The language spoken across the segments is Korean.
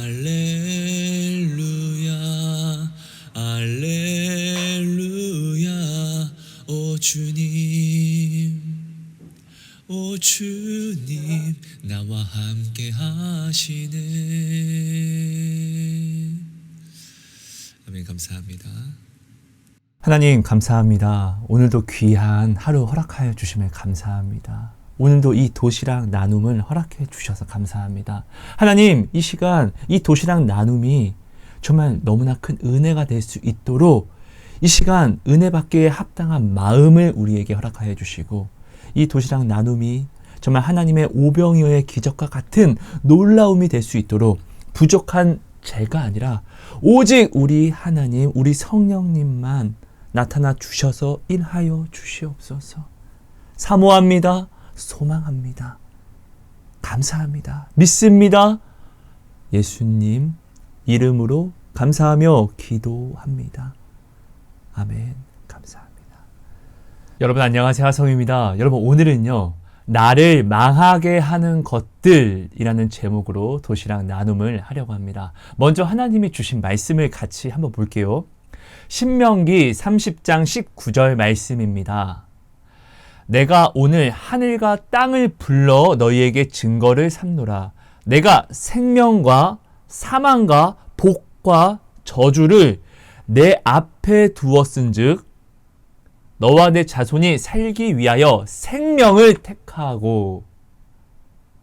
알렐루야 알렐루야 오 주님 오 주님 나와 함께 하시네. 아멘. 감사합니다. 하나님 감사합니다. 오늘도 귀한 하루 허락하여 주심에 감사합니다. 오늘도 이 도시락 나눔을 허락해 주셔서 감사합니다. 하나님, 이 시간 이 도시락 나눔이 정말 너무나 큰 은혜가 될 수 있도록 이 시간 은혜 받기에 합당한 마음을 우리에게 허락하여 주시고, 이 도시락 나눔이 정말 하나님의 오병이어의 기적과 같은 놀라움이 될 수 있도록 부족한 제가 아니라 오직 우리 하나님, 우리 성령님만 나타나 주셔서 일하여 주시옵소서. 사모합니다. 소망합니다. 감사합니다. 믿습니다. 예수님 이름으로 감사하며 기도합니다. 아멘. 감사합니다. 여러분 안녕하세요. 하성입니다. 여러분 오늘은요, 나를 망하게 하는 것들이라는 제목으로 도시락 나눔을 하려고 합니다. 먼저 하나님이 주신 말씀을 같이 한번 볼게요. 신명기 30장 19절 말씀입니다. 내가 오늘 하늘과 땅을 불러 너희에게 증거를 삼노라. 내가 생명과 사망과 복과 저주를 내 앞에 두었은즉 너와 내 자손이 살기 위하여 생명을 택하고.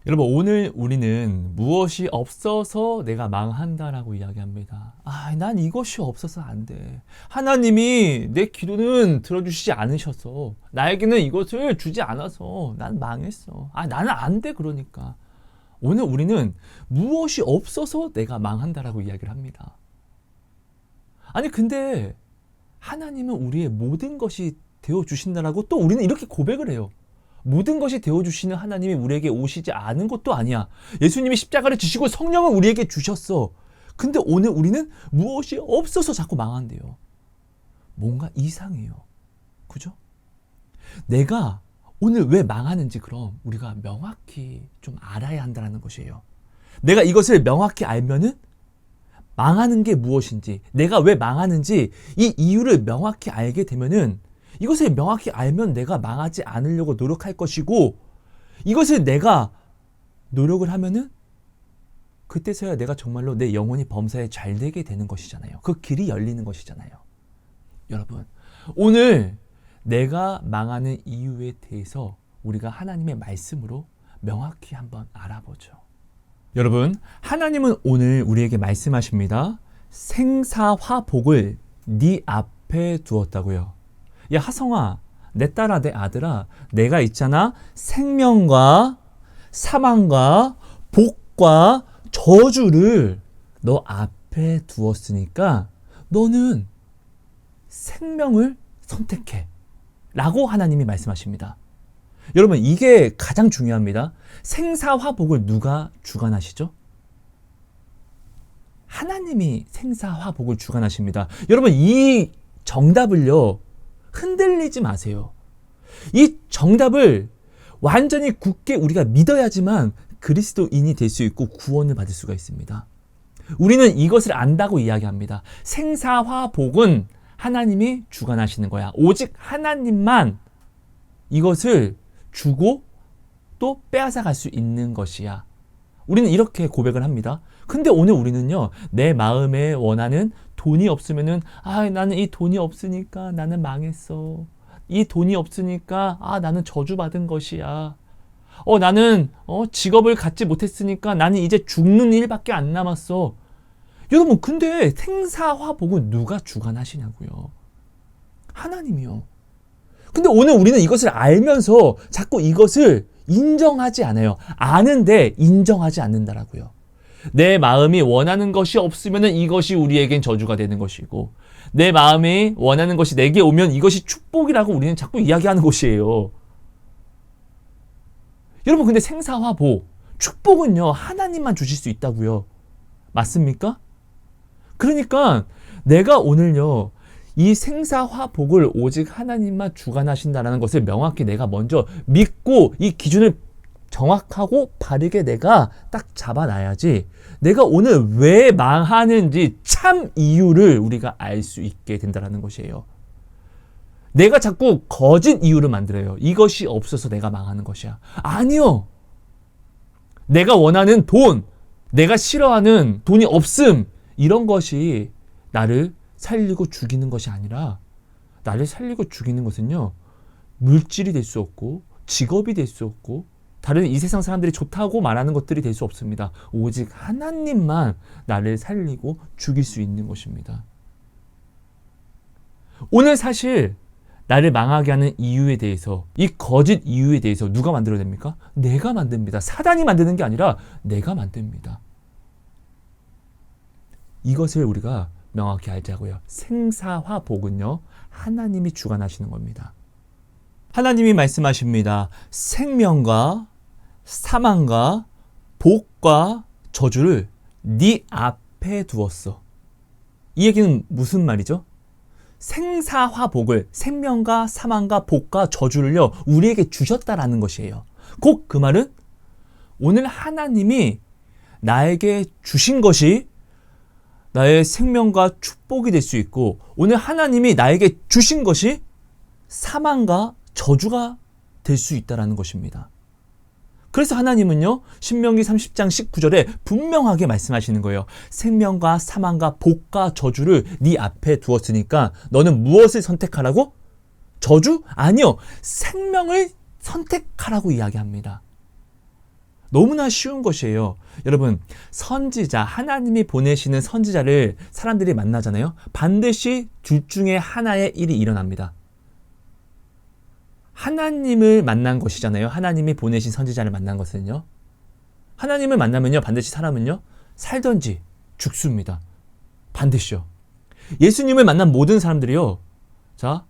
여러분 오늘 우리는 무엇이 없어서 내가 망한다라고 이야기합니다. 난 이것이 없어서 안 돼. 하나님이 내 기도는 들어주시지 않으셔서, 나에게는 이것을 주지 않아서 난 망했어. 나는 안 돼. 그러니까 오늘 우리는 무엇이 없어서 내가 망한다라고 이야기를 합니다. 아니 근데 하나님은 우리의 모든 것이 되어주신다라고 또 우리는 이렇게 고백을 해요. 모든 것이 되어주시는 하나님이 우리에게 오시지 않은 것도 아니야. 예수님이 십자가를 지시고 성령을 우리에게 주셨어. 근데 오늘 우리는 무엇이 없어서 자꾸 망한대요. 뭔가 이상해요. 그죠? 내가 오늘 왜 망하는지 그럼 우리가 명확히 좀 알아야 한다는 것이에요. 내가 이것을 명확히 알면은 망하는 게 무엇인지, 내가 왜 망하는지 이 이유를 명확히 알게 되면은, 이것을 명확히 알면 내가 망하지 않으려고 노력할 것이고, 이것을 내가 노력을 하면은 그때서야 내가 정말로 내 영혼이 범사에 잘 되게 되는 것이잖아요. 그 길이 열리는 것이잖아요. 여러분, 오늘 내가 망하는 이유에 대해서 우리가 하나님의 말씀으로 명확히 한번 알아보죠. 여러분, 하나님은 오늘 우리에게 말씀하십니다. 생사화복을 네 앞에 두었다고요. 야 하성아, 내 딸아, 내 아들아, 내가 있잖아, 생명과 사망과 복과 저주를 너 앞에 두었으니까 너는 생명을 선택해 라고 하나님이 말씀하십니다. 여러분 이게 가장 중요합니다. 생사화복을 누가 주관하시죠? 하나님이 생사화복을 주관하십니다. 여러분 이 정답을요, 흔들리지 마세요. 이 정답을 완전히 굳게 우리가 믿어야지만 그리스도인이 될 수 있고 구원을 받을 수가 있습니다. 우리는 이것을 안다고 이야기합니다. 생사화복은 하나님이 주관하시는 거야. 오직 하나님만 이것을 주고 또 빼앗아 갈 수 있는 것이야. 우리는 이렇게 고백을 합니다. 근데 오늘 우리는요, 내 마음에 원하는 돈이 없으면은 나는 이 돈이 없으니까 나는 망했어. 이 돈이 없으니까 나는 저주받은 것이야. 나는 직업을 갖지 못했으니까 나는 이제 죽는 일밖에 안 남았어. 여러분 근데 생사화복은 누가 주관하시냐고요? 하나님이요. 근데 오늘 우리는 이것을 알면서 자꾸 이것을 인정하지 않아요. 아는데 인정하지 않는다라고요. 내 마음이 원하는 것이 없으면 이것이 우리에겐 저주가 되는 것이고, 내 마음이 원하는 것이 내게 오면 이것이 축복이라고 우리는 자꾸 이야기하는 것이에요. 여러분 근데 생사화복, 축복은요 하나님만 주실 수 있다고요. 맞습니까? 그러니까 내가 오늘요 이 생사화복을 오직 하나님만 주관하신다는 것을 명확히 내가 먼저 믿고 이 기준을 정확하고 바르게 내가 딱 잡아놔야지 내가 오늘 왜 망하는지 참 이유를 우리가 알 수 있게 된다는 것이에요. 내가 자꾸 거짓 이유를 만들어요. 이것이 없어서 내가 망하는 것이야. 아니요. 내가 원하는 돈, 내가 싫어하는 돈이 없음, 이런 것이 나를 살리고 죽이는 것이 아니라 나를 살리고 죽이는 것은요, 물질이 될 수 없고 직업이 될 수 없고 다른 이 세상 사람들이 좋다고 말하는 것들이 될 수 없습니다. 오직 하나님만 나를 살리고 죽일 수 있는 것입니다. 오늘 사실 나를 망하게 하는 이유에 대해서, 이 거짓 이유에 대해서 누가 만들어냅니까? 내가 만듭니다. 사단이 만드는 게 아니라 내가 만듭니다. 이것을 우리가 명확히 알자고요. 생사화복은요, 하나님이 주관하시는 겁니다. 하나님이 말씀하십니다. 생명과 사망과 복과 저주를 네 앞에 두었어. 이 얘기는 무슨 말이죠? 생사화복을, 생명과 사망과 복과 저주를요, 우리에게 주셨다라는 것이에요. 곧 그 말은 오늘 하나님이 나에게 주신 것이 나의 생명과 축복이 될 수 있고, 오늘 하나님이 나에게 주신 것이 사망과 저주가 될 수 있다는 것입니다. 그래서 하나님은요, 신명기 30장 19절에 분명하게 말씀하시는 거예요. 생명과 사망과 복과 저주를 네 앞에 두었으니까 너는 무엇을 선택하라고? 저주? 아니요. 생명을 선택하라고 이야기합니다. 너무나 쉬운 것이에요. 여러분, 선지자, 하나님이 보내시는 선지자를 사람들이 만나잖아요. 반드시 둘 중에 하나의 일이 일어납니다. 하나님을 만난 것이잖아요. 하나님이 보내신 선지자를 만난 것은요. 하나님을 만나면요, 반드시 사람은요, 살던지 죽습니다. 반드시요. 예수님을 만난 모든 사람들이요, 자,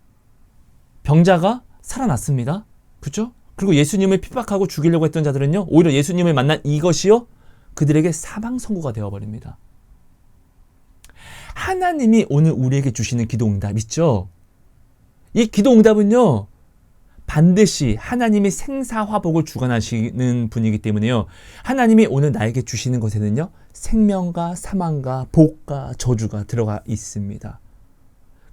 병자가 살아났습니다. 그렇죠? 그리고 예수님을 핍박하고 죽이려고 했던 자들은요, 오히려 예수님을 만난 이것이요, 그들에게 사망 선고가 되어버립니다. 하나님이 오늘 우리에게 주시는 기도응답 있죠? 이 기도응답은요, 반드시 하나님이 생사화복을 주관하시는 분이기 때문에요, 하나님이 오늘 나에게 주시는 것에는요, 생명과 사망과 복과 저주가 들어가 있습니다.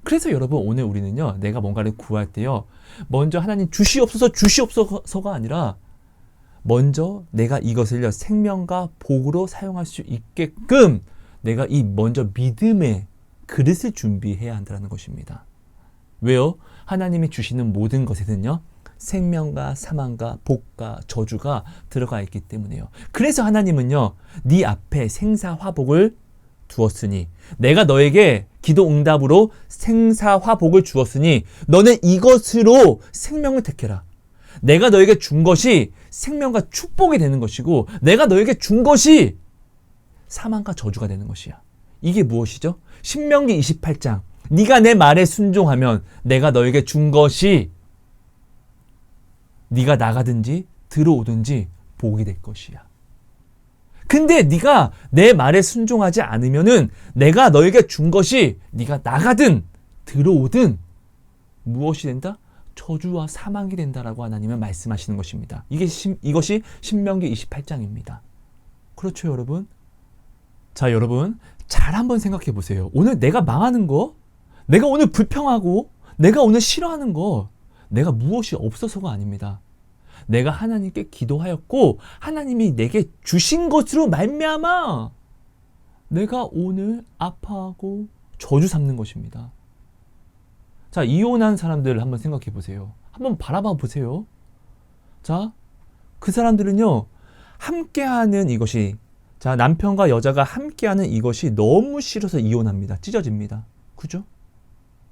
그래서 여러분, 오늘 우리는요, 내가 뭔가를 구할 때요, 먼저 하나님 주시옵소서, 주시옵소서가 아니라 먼저 내가 이것을요, 생명과 복으로 사용할 수 있게끔 내가 이 먼저 믿음의 그릇을 준비해야 한다는 것입니다. 왜요? 하나님이 주시는 모든 것에는요, 생명과 사망과 복과 저주가 들어가 있기 때문에요. 그래서 하나님은요, 네 앞에 생사화복을 두었으니, 내가 너에게 기도 응답으로 생사화복을 주었으니 너는 이것으로 생명을 택해라. 내가 너에게 준 것이 생명과 축복이 되는 것이고, 내가 너에게 준 것이 사망과 저주가 되는 것이야. 이게 무엇이죠? 신명기 28장. 네가 내 말에 순종하면 내가 너에게 준 것이 네가 나가든지 들어오든지 복이 될 것이야. 근데 네가 내 말에 순종하지 않으면은 내가 너에게 준 것이 네가 나가든 들어오든 무엇이 된다? 저주와 사망이 된다라고 하나님은 말씀하시는 것입니다. 이것이 신명기 28장입니다. 그렇죠, 여러분? 자, 여러분, 잘 한번 생각해 보세요. 오늘 내가 망하는 거, 내가 오늘 불평하고, 내가 오늘 싫어하는 거, 내가 무엇이 없어서가 아닙니다. 내가 하나님께 기도하였고 하나님이 내게 주신 것으로 말미암아 내가 오늘 아파하고 저주 삼는 것입니다. 자, 이혼한 사람들 한번 생각해 보세요. 한번 바라봐 보세요. 자, 그 사람들은요, 함께하는 이것이, 자, 남편과 여자가 함께하는 이것이 너무 싫어서 이혼합니다. 찢어집니다. 그죠?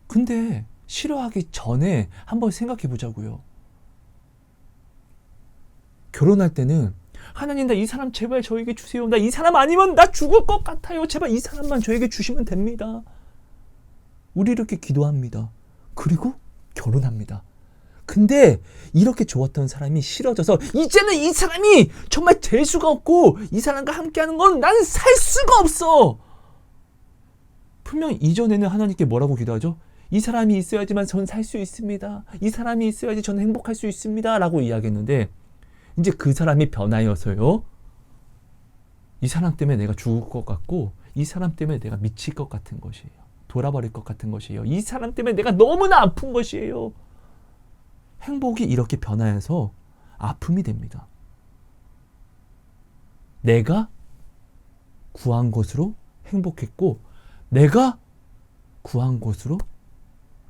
근데 싫어하기 전에 한번 생각해 보자고요. 결혼할 때는 하나님, 나 이 사람 제발 저에게 주세요. 나 이 사람 아니면 나 죽을 것 같아요. 제발 이 사람만 저에게 주시면 됩니다. 우리 이렇게 기도합니다. 그리고 결혼합니다. 근데 이렇게 좋았던 사람이 싫어져서 이제는 이 사람이 정말 될 수가 없고 이 사람과 함께하는 건 난 살 수가 없어. 분명 이전에는 하나님께 뭐라고 기도하죠? 이 사람이 있어야지만 전 살 수 있습니다. 이 사람이 있어야지 저는 행복할 수 있습니다. 라고 이야기했는데 이제 그 사람이 변하여서요. 이 사람 때문에 내가 죽을 것 같고 이 사람 때문에 내가 미칠 것 같은 것이에요. 돌아버릴 것 같은 것이에요. 이 사람 때문에 내가 너무나 아픈 것이에요. 행복이 이렇게 변하여서 아픔이 됩니다. 내가 구한 것으로 행복했고 내가 구한 것으로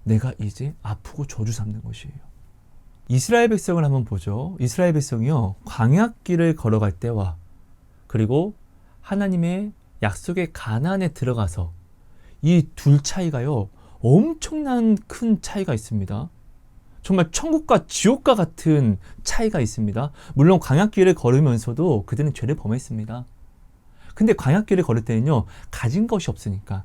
내가 이제 아프고 저주 삼는 것이에요. 이스라엘 백성을 한번 보죠. 이스라엘 백성이요, 광야길을 걸어갈 때와 그리고 하나님의 약속의 가나안에 들어가서 이 둘 차이가요, 엄청난 큰 차이가 있습니다. 정말 천국과 지옥과 같은 차이가 있습니다. 물론 광야길을 걸으면서도 그들은 죄를 범했습니다. 근데 광야길을 걸을 때는요, 가진 것이 없으니까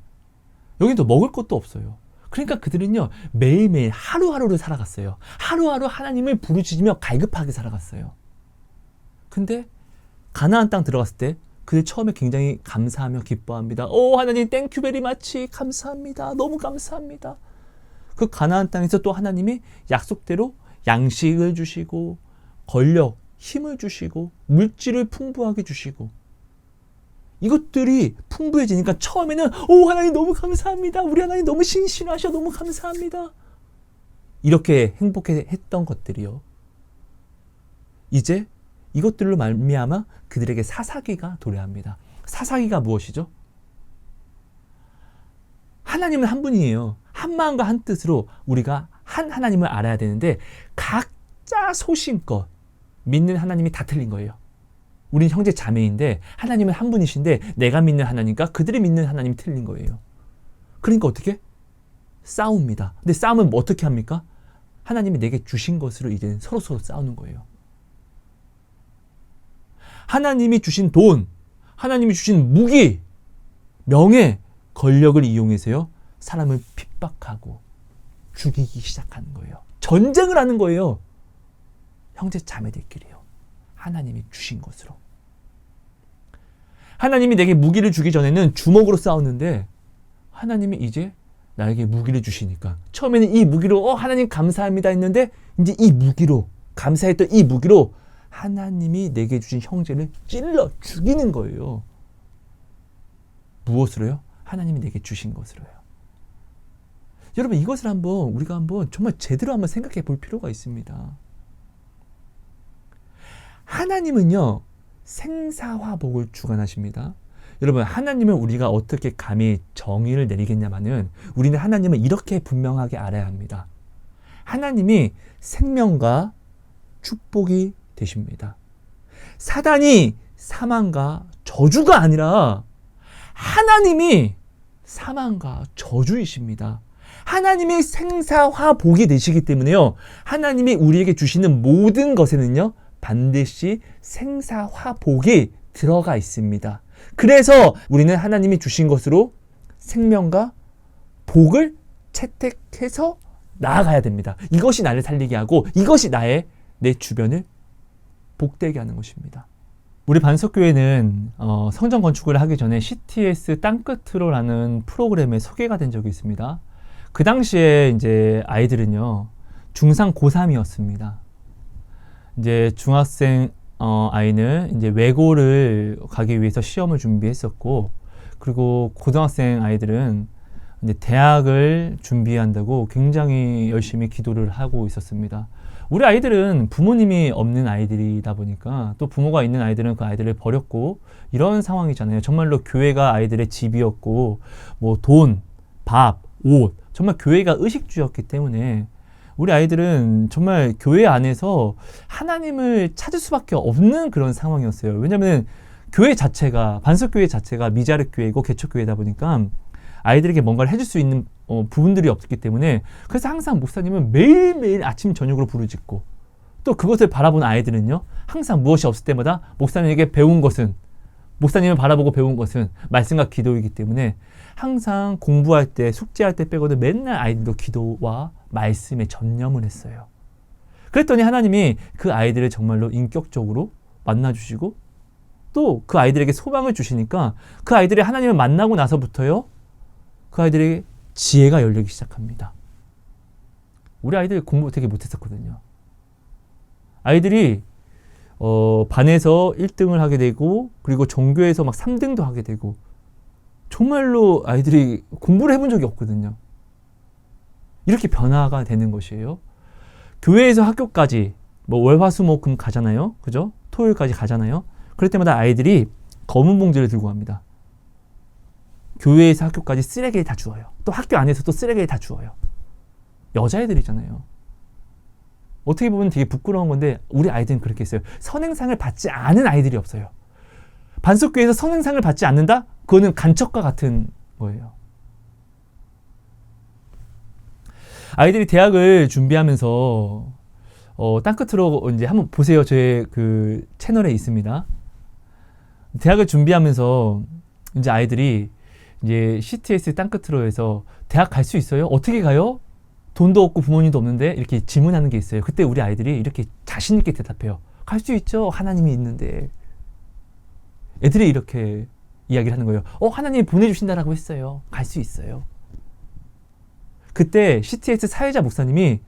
여기도 먹을 것도 없어요. 그러니까 그들은요, 매일매일 하루하루를 살아갔어요. 하루하루 하나님을 부르짖으며 갈급하게 살아갔어요. 근데 가나안 땅 들어갔을 때 그들 처음에 굉장히 감사하며 기뻐합니다. 오, 하나님 땡큐 베리 마치, 감사합니다. 너무 감사합니다. 그 가나안 땅에서 또 하나님이 약속대로 양식을 주시고 권력, 힘을 주시고 물질을 풍부하게 주시고 이것들이 풍부해지니까 처음에는 오, 하나님 너무 감사합니다. 우리 하나님 너무 신실하셔. 너무 감사합니다. 이렇게 행복했던 것들이요, 이제 이것들로 말미암아 그들에게 사사기가 도래합니다. 사사기가 무엇이죠? 하나님은 한 분이에요. 한 마음과 한 뜻으로 우리가 한 하나님을 알아야 되는데 각자 소신껏 믿는 하나님이 다 틀린 거예요. 우린 형제 자매인데 하나님은 한 분이신데 내가 믿는 하나님과 그들이 믿는 하나님이 틀린 거예요. 그러니까 어떻게? 싸웁니다. 근데 싸움은 뭐 어떻게 합니까? 하나님이 내게 주신 것으로 이제 서로 싸우는 거예요. 하나님이 주신 돈, 하나님이 주신 무기, 명예, 권력을 이용해서요, 사람을 핍박하고 죽이기 시작하는 거예요. 전쟁을 하는 거예요. 형제 자매들끼리요. 하나님이 주신 것으로. 하나님이 내게 무기를 주기 전에는 주먹으로 싸웠는데 하나님이 이제 나에게 무기를 주시니까 처음에는 이 무기로 하나님 감사합니다 했는데 이제 이 무기로, 감사했던 이 무기로 하나님이 내게 주신 형제를 찔러 죽이는 거예요. 무엇으로요? 하나님이 내게 주신 것으로요. 여러분, 이것을 우리가 한번 정말 제대로 한번 생각해 볼 필요가 있습니다. 하나님은요, 생사화복을 주관하십니다. 여러분, 하나님은 우리가 어떻게 감히 정의를 내리겠냐마는 우리는 하나님을 이렇게 분명하게 알아야 합니다. 하나님이 생명과 축복이 되십니다. 사단이 사망과 저주가 아니라 하나님이 사망과 저주이십니다. 하나님이 생사화복이 되시기 때문에요, 하나님이 우리에게 주시는 모든 것에는요, 반드시 생사화복이 들어가 있습니다. 그래서 우리는 하나님이 주신 것으로 생명과 복을 채택해서 나아가야 됩니다. 이것이 나를 살리게 하고 이것이 내 주변을 복되게 하는 것입니다. 우리 반석교회는 성전 건축을 하기 전에 CTS 땅끝으로라는 프로그램에 소개가 된 적이 있습니다. 그 당시에 이제 아이들은요, 중3, 고3이었습니다. 이제 중학생 아이는 이제 외고를 가기 위해서 시험을 준비했었고, 그리고 고등학생 아이들은 이제 대학을 준비한다고 굉장히 열심히 기도를 하고 있었습니다. 우리 아이들은 부모님이 없는 아이들이다 보니까 또 부모가 있는 아이들은 그 아이들을 버렸고 이런 상황이잖아요. 정말로 교회가 아이들의 집이었고 뭐 돈, 밥, 옷, 정말 교회가 의식주였기 때문에 우리 아이들은 정말 교회 안에서 하나님을 찾을 수밖에 없는 그런 상황이었어요. 왜냐하면 교회 자체가, 반석교회 자체가 미자립교회이고 개척교회다 보니까 아이들에게 뭔가를 해줄 수 있는 부분들이 없기 때문에, 그래서 항상 목사님은 매일매일 아침 저녁으로 부르짖고, 또 그것을 바라본 아이들은요, 항상 무엇이 없을 때마다 목사님에게 배운 것은, 목사님을 바라보고 배운 것은 말씀과 기도이기 때문에 항상 공부할 때, 숙제할 때 빼고는 맨날 아이들도 기도와 말씀에 전념을 했어요. 그랬더니 하나님이 그 아이들을 정말로 인격적으로 만나주시고 또 그 아이들에게 소망을 주시니까 그 아이들이 하나님을 만나고 나서부터요, 그 아이들에게 지혜가 열리기 시작합니다. 우리 아이들 공부 되게 못했었거든요. 아이들이 반에서 1등을 하게 되고 그리고 전교에서 막 3등도 하게 되고 정말로 아이들이 공부를 해본 적이 없거든요. 이렇게 변화가 되는 것이에요. 교회에서 학교까지 뭐 월화수목금 가잖아요. 그죠? 토요일까지 가잖아요. 그럴 때마다 아이들이 검은 봉지를 들고 갑니다. 교회에서 학교까지 쓰레기를 다 주워요. 또 학교 안에서도 쓰레기를 다 주워요. 여자애들이잖아요. 어떻게 보면 되게 부끄러운 건데 우리 아이들은 그렇게 했어요. 선행상을 받지 않은 아이들이 없어요. 반석교회에서 선행상을 받지 않는다? 그거는 간첩과 같은 거예요. 아이들이 대학을 준비하면서 땅끝으로 이제 한번 보세요. 제 그 채널에 있습니다. 대학을 준비하면서 이제 아이들이 이제 CTS 땅끝으로 해서 대학 갈 수 있어요? 어떻게 가요? 돈도 없고 부모님도 없는데 이렇게 질문하는 게 있어요. 그때 우리 아이들이 이렇게 자신 있게 대답해요. 갈 수 있죠. 하나님이 있는데. 애들이 이렇게 이야기를 하는 거예요. 하나님이 보내주신다라고 했어요. 갈 수 있어요. 그때 CTS 사회자 목사님이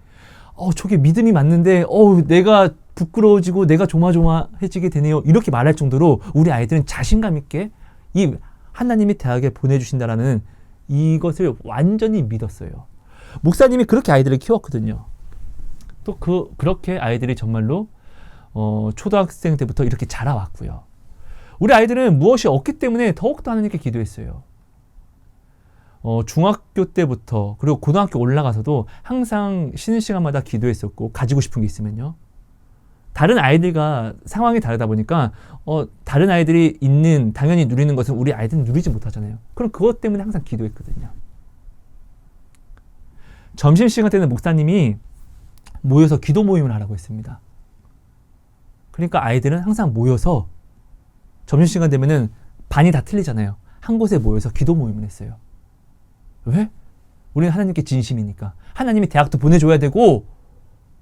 저게 믿음이 맞는데 내가 부끄러워지고 내가 조마조마해지게 되네요. 이렇게 말할 정도로 우리 아이들은 자신감 있게 이 하나님이 대학에 보내주신다라는 이것을 완전히 믿었어요. 목사님이 그렇게 아이들을 키웠거든요. 또 그렇게 아이들이 정말로 초등학생 때부터 이렇게 자라왔고요. 우리 아이들은 무엇이 없기 때문에 더욱더 하나님께 기도했어요. 중학교 때부터 그리고 고등학교 올라가서도 항상 쉬는 시간마다 기도했었고 가지고 싶은 게 있으면요. 다른 아이들과 상황이 다르다 보니까 다른 아이들이 당연히 누리는 것은 우리 아이들은 누리지 못하잖아요. 그럼 그것 때문에 항상 기도했거든요. 점심시간 때는 목사님이 모여서 기도 모임을 하라고 했습니다. 그러니까 아이들은 항상 모여서 점심시간 되면은 반이 다 틀리잖아요. 한 곳에 모여서 기도 모임을 했어요. 왜? 우리는 하나님께 진심이니까. 하나님이 대학도 보내줘야 되고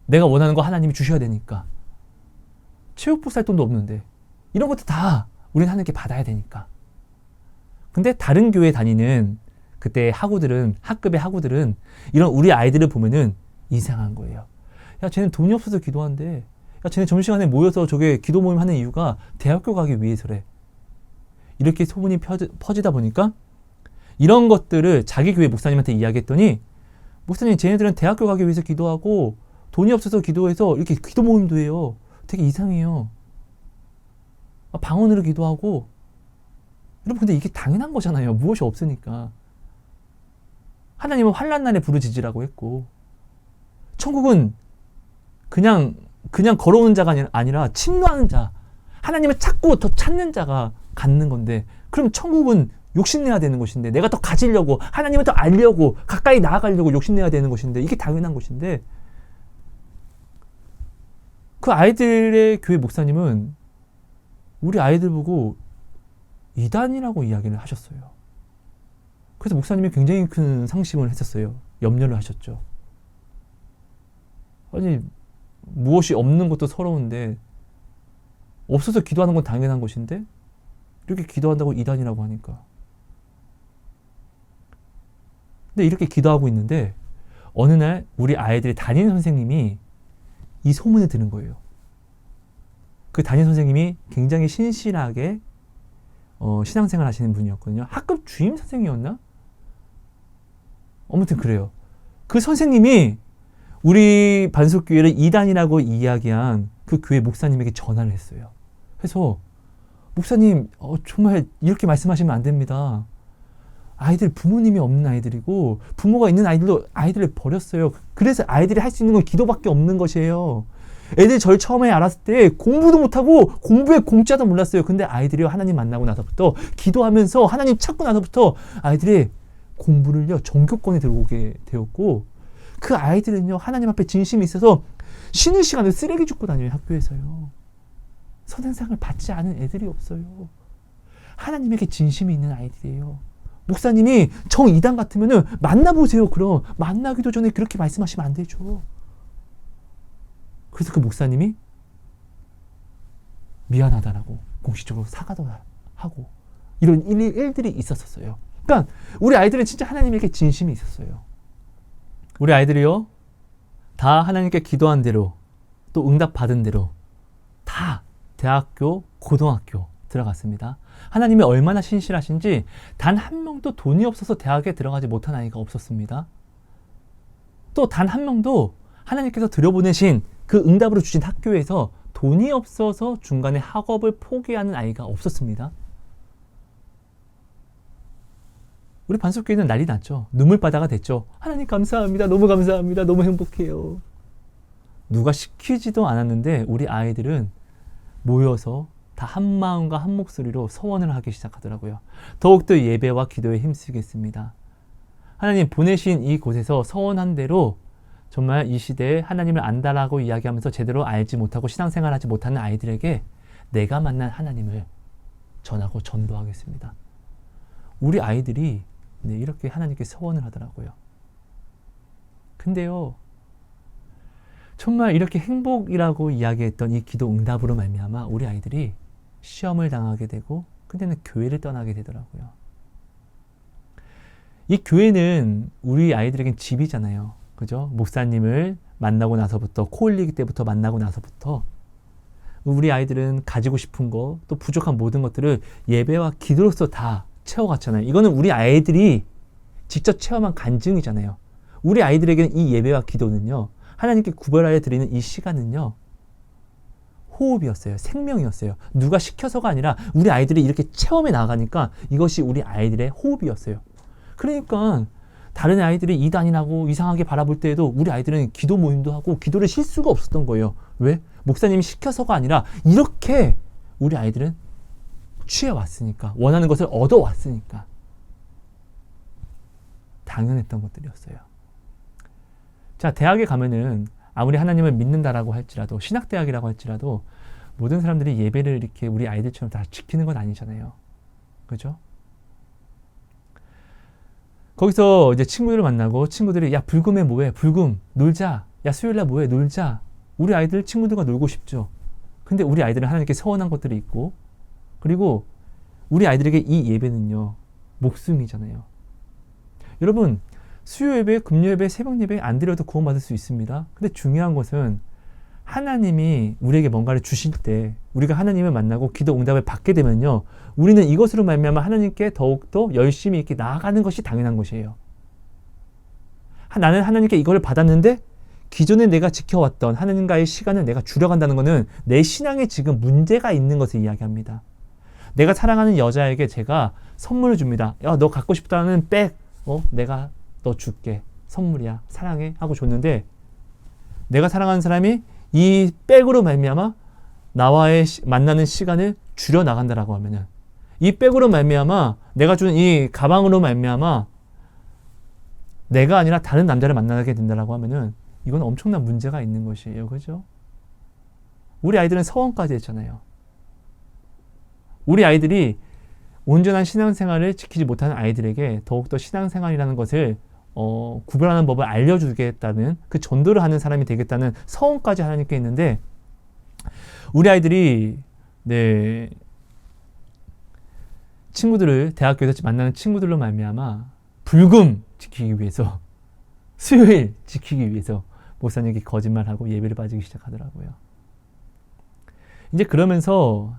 내가 원하는 거 하나님이 주셔야 되니까. 체육복 살 돈도 없는데 이런 것도 다 우리는 하나님께 받아야 되니까. 근데 다른 교회 다니는 그때 학급의 학우들은 이런 우리 아이들을 보면은 이상한 거예요. 야, 쟤는 돈이 없어서 기도한대. 야, 쟤네 점심시간에 모여서 저게 기도 모임 하는 이유가 대학교 가기 위해서래. 이렇게 소문이 퍼지다 보니까 이런 것들을 자기 교회 목사님한테 이야기했더니 목사님, 쟤네들은 대학교 가기 위해서 기도하고 돈이 없어서 기도해서 이렇게 기도 모임도 해요. 되게 이상해요. 방언으로 기도하고. 여러분, 근데 이게 당연한 거잖아요. 무엇이 없으니까. 하나님은 환난 날에 부르짖으라고 했고, 천국은 그냥 걸어오는 자가 아니라 침노하는 자, 하나님을 찾고 더 찾는 자가 갖는 건데, 그럼 천국은 욕심내야 되는 것인데, 내가 더 가지려고, 하나님을 더 알려고, 가까이 나아가려고 욕심내야 되는 것인데, 이게 당연한 것인데, 그 아이들의 교회 목사님은 우리 아이들 보고 이단이라고 이야기를 하셨어요. 그래서 목사님이 굉장히 큰 상심을 했었어요. 염려를 하셨죠. 아니, 무엇이 없는 것도 서러운데 없어서 기도하는 건 당연한 것인데 이렇게 기도한다고 이단이라고 하니까. 근데 이렇게 기도하고 있는데 어느 날 우리 아이들이 담임 선생님이 이 소문을 들은 거예요. 그 담임 선생님이 굉장히 신실하게 신앙생활 하시는 분이었거든요. 학급 주임 선생이었나? 아무튼 그래요. 그 선생님이 우리 반석교회를 이단이라고 이야기한 그 교회 목사님에게 전화를 했어요. 그래서 목사님, 정말 이렇게 말씀하시면 안 됩니다. 아이들 부모님이 없는 아이들이고 부모가 있는 아이들도 아이들을 버렸어요. 그래서 아이들이 할 수 있는 건 기도밖에 없는 것이에요. 애들이 절 처음에 알았을 때 공부도 못하고 공부의 공짜도 몰랐어요. 근데 아이들이 하나님 만나고 나서부터 기도하면서 하나님 찾고 나서부터 아이들이 공부를요 전교권에 들어오게 되었고, 그 아이들은요 하나님 앞에 진심이 있어서 쉬는 시간에 쓰레기 줍고 다녀요. 학교에서요. 선행상을 받지 않은 애들이 없어요. 하나님에게 진심이 있는 아이들이에요. 목사님이 정이단 같으면은 만나보세요. 그럼 만나기도 전에 그렇게 말씀하시면 안 되죠. 그래서 그 목사님이 미안하다라고 공식적으로 사과도 하고 이런 일들이 있었어요. 그러니까 우리 아이들은 진짜 하나님에게 진심이 있었어요. 우리 아이들이요 다 하나님께 기도한 대로 또 응답 받은 대로 다 대학교, 고등학교 들어갔습니다. 하나님이 얼마나 신실하신지 단 한 명도 돈이 없어서 대학에 들어가지 못한 아이가 없었습니다. 또 단 한 명도 하나님께서 들여보내신 그 응답으로 주신 학교에서 돈이 없어서 중간에 학업을 포기하는 아이가 없었습니다. 우리 반석교회는 난리 났죠. 눈물바다가 됐죠. 하나님 감사합니다. 너무 감사합니다. 너무 행복해요. 누가 시키지도 않았는데 우리 아이들은 모여서 다 한 마음과 한 목소리로 서원을 하기 시작하더라고요. 더욱더 예배와 기도에 힘쓰겠습니다. 하나님 보내신 이곳에서 서원한 대로 정말 이 시대에 하나님을 안다라고 이야기하면서 제대로 알지 못하고 신앙생활하지 못하는 아이들에게 내가 만난 하나님을 전하고 전도하겠습니다. 우리 아이들이 이렇게 하나님께 서원을 하더라고요. 근데요, 정말 이렇게 행복이라고 이야기했던 이 기도 응답으로 말미암아 우리 아이들이 시험을 당하게 되고 근데는 교회를 떠나게 되더라고요. 이 교회는 우리 아이들에겐 집이잖아요. 그죠? 목사님을 만나고 나서부터, 코 올리기 때부터 만나고 나서부터 우리 아이들은 가지고 싶은 거, 또 부족한 모든 것들을 예배와 기도로서 다 채워갔잖아요. 이거는 우리 아이들이 직접 체험한 간증이잖아요. 우리 아이들에게는 이 예배와 기도는요, 하나님께 구별하여 드리는 이 시간은요, 호흡이었어요. 생명이었어요. 누가 시켜서가 아니라 우리 아이들이 이렇게 체험해 나가니까 이것이 우리 아이들의 호흡이었어요. 그러니까 다른 아이들이 이단이라고 이상하게 바라볼 때에도 우리 아이들은 기도 모임도 하고 기도를 쉴 수가 없었던 거예요. 왜? 목사님이 시켜서가 아니라 이렇게 우리 아이들은 취해왔으니까, 원하는 것을 얻어왔으니까 당연했던 것들이었어요. 자, 대학에 가면은 아무리 하나님을 믿는다라고 할지라도, 신학대학이라고 할지라도 모든 사람들이 예배를 이렇게 우리 아이들처럼 다 지키는 건 아니잖아요. 그죠? 거기서 이제 친구들을 만나고 친구들이 야, 불금에 뭐해? 불금 놀자. 야, 수요일날 뭐해? 놀자. 우리 아이들 친구들과 놀고 싶죠. 근데 우리 아이들은 하나님께 서원한 것들이 있고, 그리고 우리 아이들에게 이 예배는요, 목숨이잖아요. 여러분, 수요 예배, 금요 예배, 새벽 예배 안 드려도 구원받을 수 있습니다. 근데 중요한 것은 하나님이 우리에게 뭔가를 주실 때, 우리가 하나님을 만나고 기도 응답을 받게 되면요, 우리는 이것으로 말미암아 하나님께 더욱더 열심히 이렇게 나아가는 것이 당연한 것이에요. 나는 하나님께 이걸 받았는데 기존에 내가 지켜왔던 하나님과의 시간을 내가 줄여간다는 것은 내 신앙에 지금 문제가 있는 것을 이야기합니다. 내가 사랑하는 여자에게 제가 선물을 줍니다. 야, 너 갖고 싶다는 백, 내가 너 줄게. 선물이야. 사랑해. 하고 줬는데 내가 사랑하는 사람이 이 백으로 말미암아 나와의 만나는 시간을 줄여 나간다라고 하면은, 이 백으로 말미암아 내가 준 이 가방으로 말미암아 내가 아니라 다른 남자를 만나게 된다라고 하면은 이건 엄청난 문제가 있는 것이에요. 그죠? 우리 아이들은 서원까지 했잖아요. 우리 아이들이 온전한 신앙생활을 지키지 못하는 아이들에게 더욱더 신앙생활이라는 것을 구별하는 법을 알려주겠다는, 그 전도를 하는 사람이 되겠다는 서원까지 하나님께 있는데, 우리 아이들이 친구들을, 대학교에서 만나는 친구들로 말미암아 불금 지키기 위해서, 수요일 지키기 위해서 목사님께 거짓말하고 예배를 빠지기 시작하더라고요. 이제 그러면서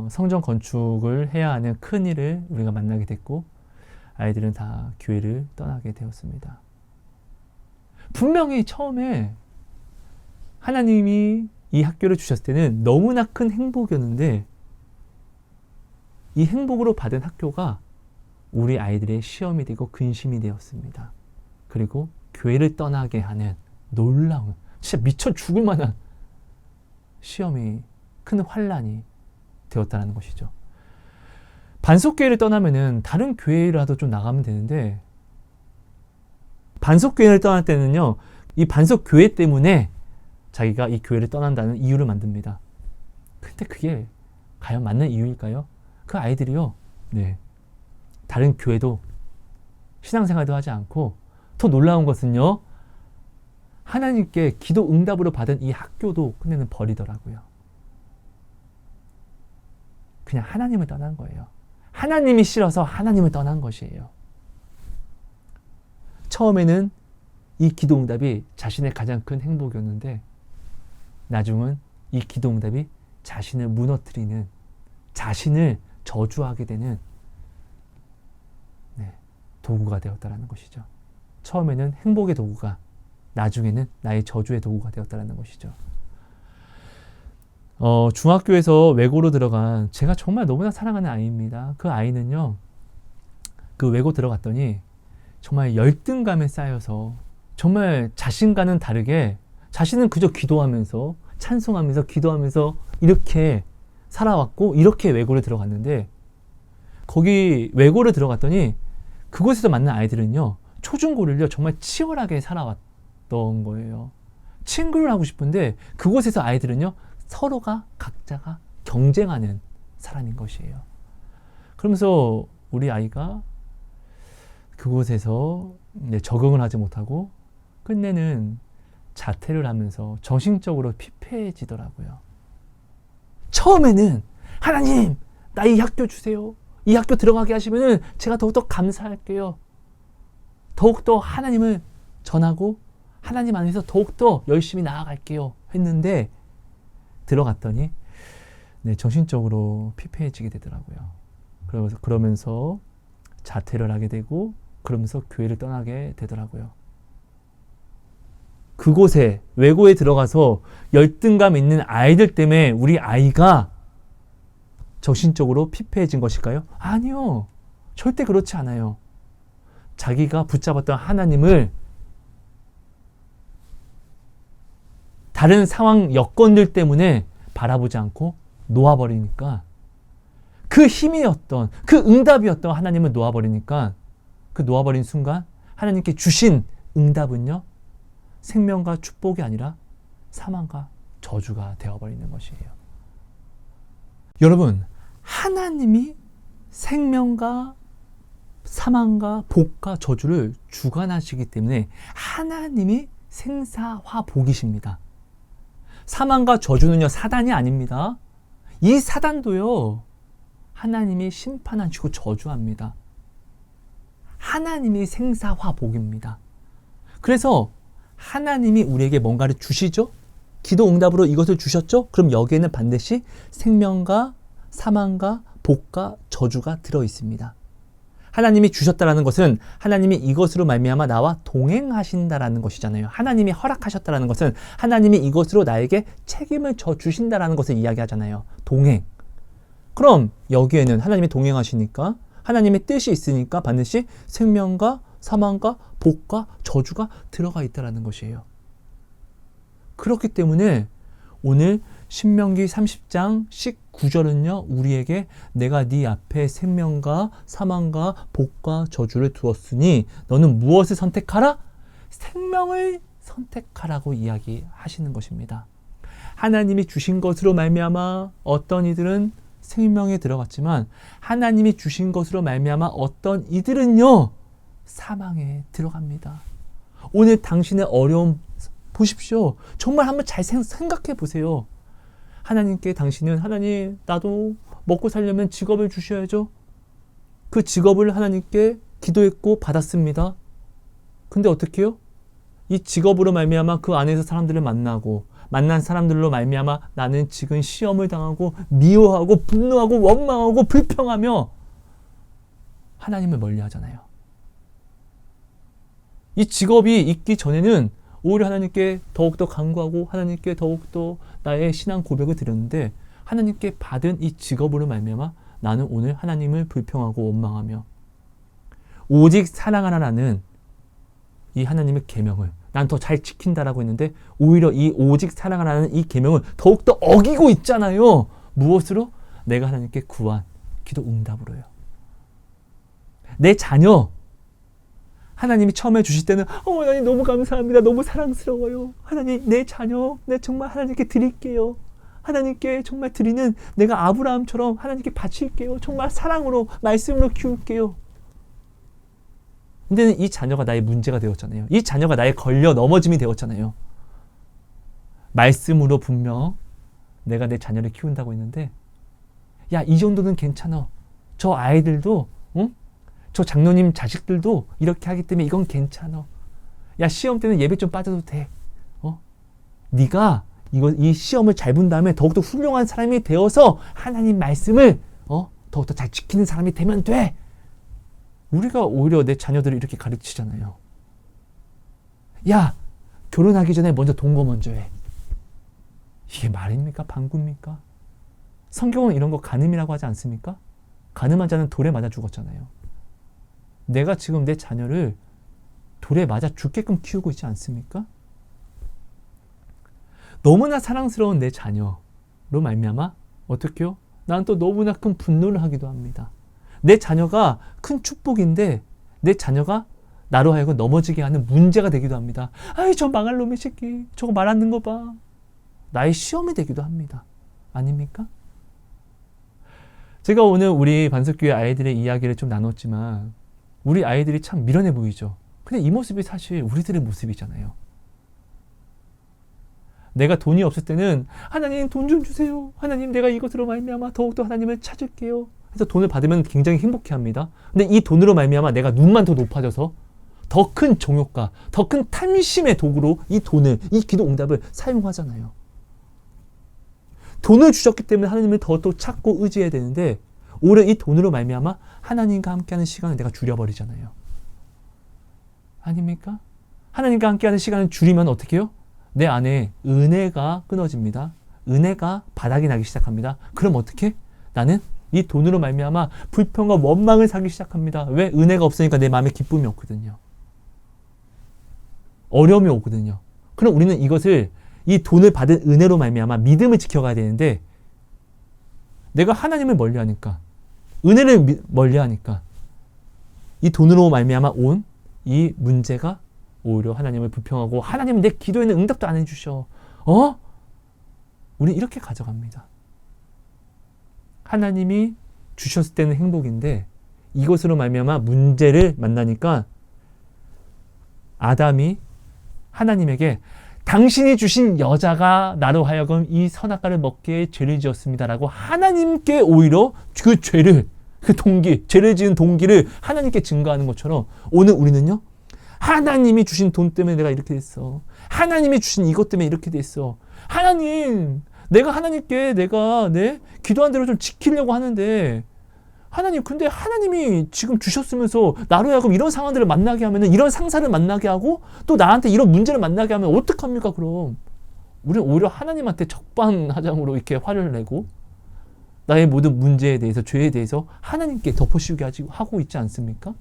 성전 건축을 해야 하는 큰 일을 우리가 만나게 됐고, 아이들은 다 교회를 떠나게 되었습니다. 분명히 처음에 하나님이 이 학교를 주셨을 때는 너무나 큰 행복이었는데, 이 행복으로 받은 학교가 우리 아이들의 시험이 되고 근심이 되었습니다. 그리고 교회를 떠나게 하는 놀라운, 진짜 미쳐 죽을 만한 시험이, 큰 환란이 되었다는 것이죠. 반석교회를 떠나면은 다른 교회라도 좀 나가면 되는데, 반석교회를 떠날 때는요, 이 반석교회 때문에 자기가 이 교회를 떠난다는 이유를 만듭니다. 근데 그게 과연 맞는 이유일까요? 그 아이들이요, 다른 교회도 신앙생활도 하지 않고, 더 놀라운 것은요, 하나님께 기도 응답으로 받은 이 학교도 끝내는 버리더라고요. 그냥 하나님을 떠난 거예요. 하나님이 싫어서 하나님을 떠난 것이에요. 처음에는 이 기도 응답이 자신의 가장 큰 행복이었는데, 나중은 이 기도 응답이 자신을 무너뜨리는, 자신을 저주하게 되는 도구가 되었다라는 것이죠. 처음에는 행복의 도구가, 나중에는 나의 저주의 도구가 되었다라는 것이죠. 중학교에서 외고로 들어간 제가 정말 너무나 사랑하는 아이입니다. 그 아이는요, 그 외고 들어갔더니 정말 열등감에 쌓여서 정말 자신과는 다르게 자신은 그저 기도하면서 찬송하면서 기도하면서 이렇게 살아왔고 이렇게 외고를 들어갔는데, 거기 외고를 들어갔더니 그곳에서 만난 아이들은요, 초중고를요 정말 치열하게 살아왔던 거예요. 친구를 하고 싶은데 그곳에서 아이들은요 서로가 각자가 경쟁하는 사람인 것이에요. 그러면서 우리 아이가 그곳에서 적응을 하지 못하고 끝내는 자퇴를 하면서 정신적으로 피폐해지더라고요. 처음에는 하나님, 나 이 학교 주세요. 이 학교 들어가게 하시면은 제가 더욱더 감사할게요. 더욱더 하나님을 전하고 하나님 안에서 더욱더 열심히 나아갈게요. 했는데 들어갔더니 정신적으로 피폐해지게 되더라고요. 그러면서 자퇴를 하게 되고 그러면서 교회를 떠나게 되더라고요. 그곳에 외고에 들어가서 열등감 있는 아이들 때문에 우리 아이가 정신적으로 피폐해진 것일까요? 아니요. 절대 그렇지 않아요. 자기가 붙잡았던 하나님을 다른 상황 여건들 때문에 바라보지 않고 놓아버리니까, 그 힘이었던, 그 응답이었던 하나님을 놓아버리니까, 그 놓아버린 순간 하나님께 주신 응답은요 생명과 축복이 아니라 사망과 저주가 되어버리는 것이에요. 여러분, 하나님이 생명과 사망과 복과 저주를 주관하시기 때문에 하나님이 생사화복이십니다. 사망과 저주는요 사단이 아닙니다. 이 사단도요 하나님이 심판하시고 저주합니다. 하나님이 생사화복입니다. 그래서 하나님이 우리에게 뭔가를 주시죠? 기도 응답으로 이것을 주셨죠? 그럼 여기에는 반드시 생명과 사망과 복과 저주가 들어 있습니다. 하나님이 주셨다라는 것은 하나님이 이것으로 말미암아 나와 동행하신다라는 것이잖아요. 하나님이 허락하셨다라는 것은 하나님이 이것으로 나에게 책임을 져 주신다라는 것을 이야기하잖아요. 동행. 그럼 여기에는 하나님이 동행하시니까 하나님의 뜻이 있으니까 반드시 생명과 사망과 복과 저주가 들어가 있다라는 것이에요. 그렇기 때문에 오늘 신명기 30장 19절은요 우리에게 내가 네 앞에 생명과 사망과 복과 저주를 두었으니 너는 무엇을 선택하라? 생명을 선택하라고 이야기하시는 것입니다. 하나님이 주신 것으로 말미암아 어떤 이들은 생명에 들어갔지만 하나님이 주신 것으로 말미암아 어떤 이들은요 사망에 들어갑니다. 오늘 당신의 어려움 보십시오. 정말 한번 잘 생각해 보세요. 하나님께 당신은 하나님 나도 먹고 살려면 직업을 주셔야죠. 그 직업을 하나님께 기도했고 받았습니다. 근데 어떻게 해요? 이 직업으로 말미암아 그 안에서 사람들을 만나고 만난 사람들로 말미암아 나는 지금 시험을 당하고 미워하고 분노하고 원망하고 불평하며 하나님을 멀리하잖아요. 이 직업이 있기 전에는 오히려 하나님께 더욱더 간구하고 하나님께 더욱더 나의 신앙 고백을 드렸는데 하나님께 받은 이 직업으로 말미암아 나는 오늘 하나님을 불평하고 원망하며 오직 사랑하라라는 이 하나님의 계명을 난 더 잘 지킨다라고 했는데 오히려 이 오직 사랑하라는 이 계명을 더욱더 어기고 있잖아요. 무엇으로? 내가 하나님께 구한 기도 응답으로요. 내 자녀 하나님이 처음에 주실 때는 하나님 너무 감사합니다. 너무 사랑스러워요. 하나님 내 자녀 내 정말 하나님께 드릴게요. 하나님께 정말 드리는 내가 아브라함처럼 하나님께 바칠게요. 정말 사랑으로 말씀으로 키울게요. 근데 이 자녀가 나의 문제가 되었잖아요. 이 자녀가 나의 걸려 넘어짐이 되었잖아요. 말씀으로 분명 내가 내 자녀를 키운다고 했는데 야, 이 정도는 괜찮아. 저 아이들도 응? 저 장로님 자식들도 이렇게 하기 때문에 이건 괜찮아. 야, 시험 때는 예배 좀 빠져도 돼. 네가 이 시험을 잘 본 다음에 더욱더 훌륭한 사람이 되어서 하나님 말씀을 더욱더 잘 지키는 사람이 되면 돼. 우리가 오히려 내 자녀들을 이렇게 가르치잖아요. 야, 결혼하기 전에 먼저 동거 먼저 해. 이게 말입니까? 방구입니까? 성경은 이런 거 간음이라고 하지 않습니까? 간음한 자는 돌에 맞아 죽었잖아요. 내가 지금 내 자녀를 돌에 맞아 죽게끔 키우고 있지 않습니까? 너무나 사랑스러운 내 자녀로 말미암아 어떻게요? 난 또 너무나 큰 분노를 하기도 합니다. 내 자녀가 큰 축복인데 내 자녀가 나로 하여금 넘어지게 하는 문제가 되기도 합니다. 아이, 저 망할 놈의 새끼, 저거 말 안 듣는 거 봐. 나의 시험이 되기도 합니다. 아닙니까? 제가 오늘 우리 반석교회 아이들의 이야기를 좀 나눴지만 우리 아이들이 참 미련해 보이죠. 근데 이 모습이 사실 우리들의 모습이잖아요. 내가 돈이 없을 때는 하나님 돈 좀 주세요. 하나님 내가 이것으로 말미암아 더욱더 하나님을 찾을게요. 그래서 돈을 받으면 굉장히 행복해합니다. 근데 이 돈으로 말미암아 내가 눈만 더 높아져서 더 큰 정욕과 더 큰 탐심의 도구로 이 돈을, 이 기도 응답을 사용하잖아요. 돈을 주셨기 때문에 하나님을 더 찾고 의지해야 되는데 오히려 이 돈으로 말미암아 하나님과 함께하는 시간을 내가 줄여버리잖아요. 아닙니까? 하나님과 함께하는 시간을 줄이면 어떻게 해요? 내 안에 은혜가 끊어집니다. 은혜가 바닥이 나기 시작합니다. 그럼 어떻게? 나는 이 돈으로 말미암아 불평과 원망을 사기 시작합니다. 왜? 은혜가 없으니까 내 마음에 기쁨이 없거든요. 어려움이 오거든요. 그럼 우리는 이것을 이 돈을 받은 은혜로 말미암아 믿음을 지켜가야 되는데 내가 하나님을 멀리하니까 은혜를 멀리하니까 이 돈으로 말미암아 온 이 문제가 오히려 하나님을 불평하고 하나님은 내 기도에는 응답도 안 해주셔. 우리 이렇게 가져갑니다. 하나님이 주셨을 때는 행복인데 이것으로 말미암아 문제를 만나니까 아담이 하나님에게 당신이 주신 여자가 나로 하여금 이 선악과를 먹게 죄를 지었습니다라고 하나님께 오히려 그 죄를, 그 동기, 죄를 지은 동기를 하나님께 증거하는 것처럼 오늘 우리는요, 하나님이 주신 돈 때문에 내가 이렇게 됐어. 하나님이 주신 이것 때문에 이렇게 됐어. 하나님, 내가 하나님께 내가 기도한 대로 좀 지키려고 하는데 하나님, 근데 하나님이 지금 주셨으면서 나로 하여금 이런 상황들을 만나게 하면은 이런 상사를 만나게 하고 또 나한테 이런 문제를 만나게 하면 어떡합니까, 그럼? 우리는 오히려 하나님한테 적반하장으로 이렇게 화를 내고 나의 모든 문제에 대해서, 죄에 대해서 하나님께 덮어씌우게 하고 있지 않습니까?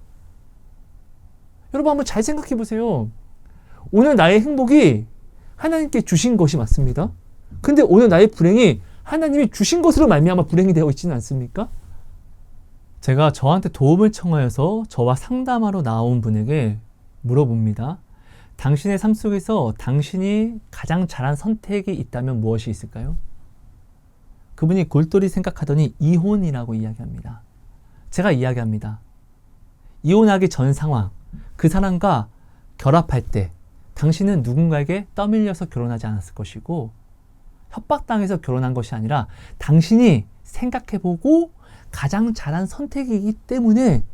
여러분 한번 잘 생각해 보세요. 오늘 나의 행복이 하나님께 주신 것이 맞습니다. 근데 오늘 나의 불행이 하나님이 주신 것으로 말미암아 불행이 되어 있지는 않습니까? 제가 저한테 도움을 청하여서 저와 상담하러 나온 분에게 물어봅니다. 당신의 삶 속에서 당신이 가장 잘한 선택이 있다면 무엇이 있을까요? 그분이 골똘히 생각하더니 이혼이라고 이야기합니다. 제가 이야기합니다. 이혼하기 전 상황, 그 사람과 결합할 때 당신은 누군가에게 떠밀려서 결혼하지 않았을 것이고 협박당해서 결혼한 것이 아니라 당신이 생각해보고 가장 잘한 선택이기 때문에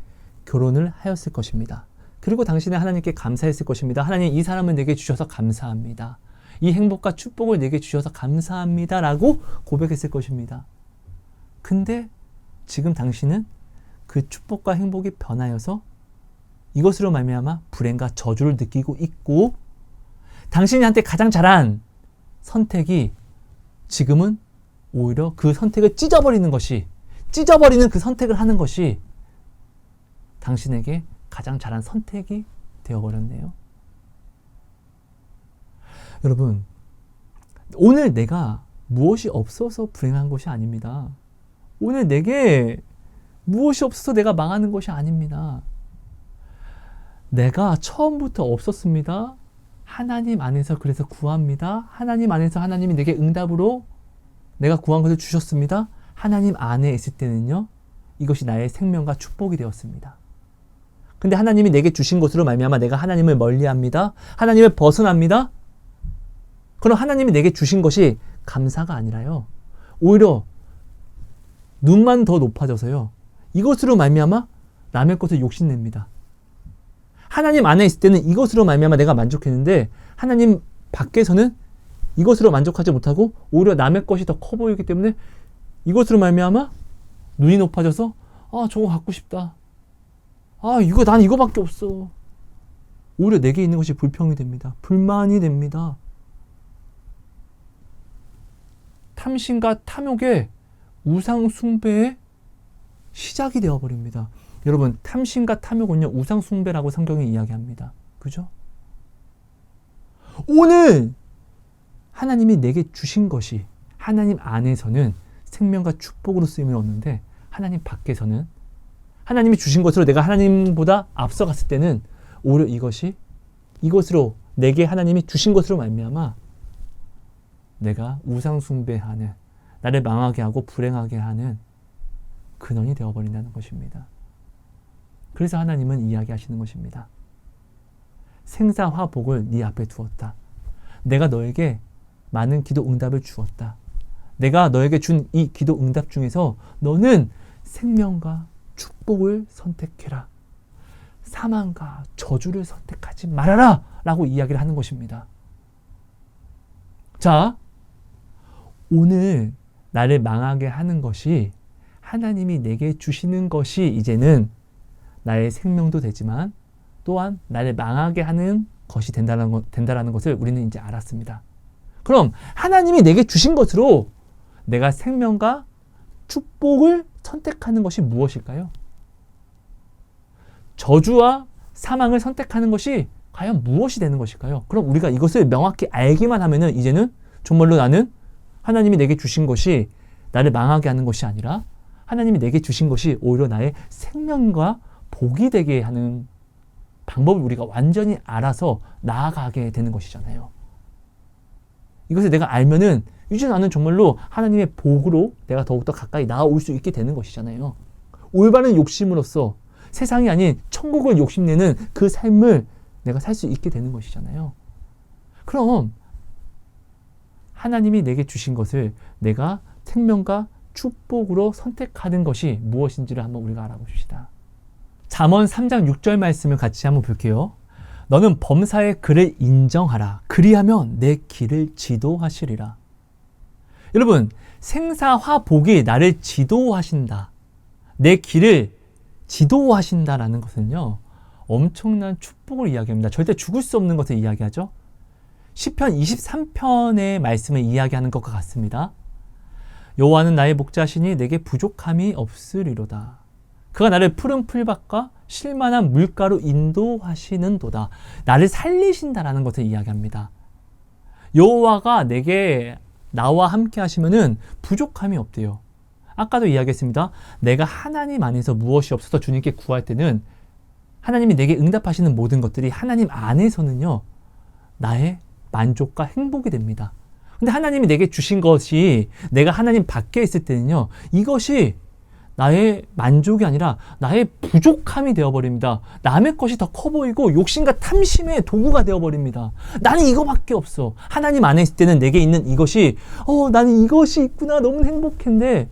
결혼을 하였을 것입니다. 그리고 당신은 하나님께 감사했을 것입니다. 하나님, 이 사람을 내게 주셔서 감사합니다. 이 행복과 축복을 내게 주셔서 감사합니다 라고 고백했을 것입니다. 근데 지금 당신은 그 축복과 행복이 변하여서 이것으로 말미암아 불행과 저주를 느끼고 있고 당신한테 가장 잘한 선택이 지금은 오히려 그 선택을 찢어버리는 그 선택을 하는 것이 당신에게 가장 잘한 선택이 되어버렸네요. 여러분, 오늘 내가 무엇이 없어서 불행한 것이 아닙니다. 오늘 내게 무엇이 없어서 내가 망하는 것이 아닙니다. 내가 처음부터 없었습니다. 하나님 안에서 그래서 구합니다. 하나님 안에서 하나님이 내게 응답으로 내가 구한 것을 주셨습니다. 하나님 안에 있을 때는요, 이것이 나의 생명과 축복이 되었습니다. 근데 하나님이 내게 주신 것으로 말미암아 내가 하나님을 멀리합니다. 하나님을 벗어납니다. 그럼 하나님이 내게 주신 것이 감사가 아니라요, 오히려 눈만 더 높아져서요, 이것으로 말미암아 남의 것을 욕심냅니다. 하나님 안에 있을 때는 이것으로 말미암아 내가 만족했는데 하나님 밖에서는 이것으로 만족하지 못하고 오히려 남의 것이 더 커 보이기 때문에 이것으로 말미암아 눈이 높아져서 저거 갖고 싶다. 난 이거밖에 없어. 오히려 내게 있는 것이 불평이 됩니다. 불만이 됩니다. 탐심과 탐욕의 우상 숭배의 시작이 되어버립니다. 여러분, 탐심과 탐욕은요, 우상 숭배라고 성경이 이야기합니다. 그죠? 오늘 하나님이 내게 주신 것이 하나님 안에서는 생명과 축복으로 쓰임을 얻는데, 하나님 밖에서는 하나님이 주신 것으로 내가 하나님보다 앞서갔을 때는 오히려 이것으로 내게 하나님이 주신 것으로 말미암아 내가 우상 숭배하는, 나를 망하게 하고 불행하게 하는 근원이 되어버린다는 것입니다. 그래서 하나님은 이야기하시는 것입니다. 생사화복을 네 앞에 두었다. 내가 너에게 많은 기도 응답을 주었다. 내가 너에게 준 이 기도 응답 중에서 너는 생명과 축복을 선택해라. 사망과 저주를 선택하지 말아라. 라고 이야기를 하는 것입니다. 자, 오늘 나를 망하게 하는 것이 하나님이 내게 주시는 것이 이제는 나의 생명도 되지만 또한 나를 망하게 하는 것이 된다라는 것을 우리는 이제 알았습니다. 그럼 하나님이 내게 주신 것으로 내가 생명과 축복을 선택하는 것이 무엇일까요? 저주와 사망을 선택하는 것이 과연 무엇이 되는 것일까요? 그럼 우리가 이것을 명확히 알기만 하면은 이제는 정말로 나는 하나님이 내게 주신 것이 나를 망하게 하는 것이 아니라 하나님이 내게 주신 것이 오히려 나의 생명과 복이 되게 하는 방법을 우리가 완전히 알아서 나아가게 되는 것이잖아요. 이것을 내가 알면은 이제 나는 정말로 하나님의 복으로 내가 더욱더 가까이 나아올 수 있게 되는 것이잖아요. 올바른 욕심으로써 세상이 아닌 천국을 욕심내는 그 삶을 내가 살 수 있게 되는 것이잖아요. 그럼 하나님이 내게 주신 것을 내가 생명과 축복으로 선택하는 것이 무엇인지를 한번 우리가 알아봅시다. 잠언 3장 6절 말씀을 같이 한번 볼게요. 너는 범사의 그를 인정하라. 그리하면 내 길을 지도하시리라. 여러분, 생사화복이 나를 지도하신다. 내 길을 지도하신다라는 것은요, 엄청난 축복을 이야기합니다. 절대 죽을 수 없는 것을 이야기하죠. 시편 23편의 말씀을 이야기하는 것과 같습니다. 여호와는 나의 목자시니 내게 부족함이 없으리로다. 그가 나를 푸른 풀밭과 실만한 물가로 인도하시는도다. 나를 살리신다라는 것을 이야기합니다. 여호와가 나와 함께 하시면은 부족함이 없대요. 아까도 이야기했습니다. 내가 하나님 안에서 무엇이 없어서 주님께 구할 때는 하나님이 내게 응답하시는 모든 것들이 하나님 안에서는요, 나의 만족과 행복이 됩니다. 근데 하나님이 내게 주신 것이 내가 하나님 밖에 있을 때는요, 이것이 나의 만족이 아니라 나의 부족함이 되어버립니다. 남의 것이 더 커 보이고 욕심과 탐심의 도구가 되어버립니다. 나는 이거밖에 없어. 하나님 안에 있을 때는 내게 있는 이것이 나는 이것이 있구나, 너무 행복한데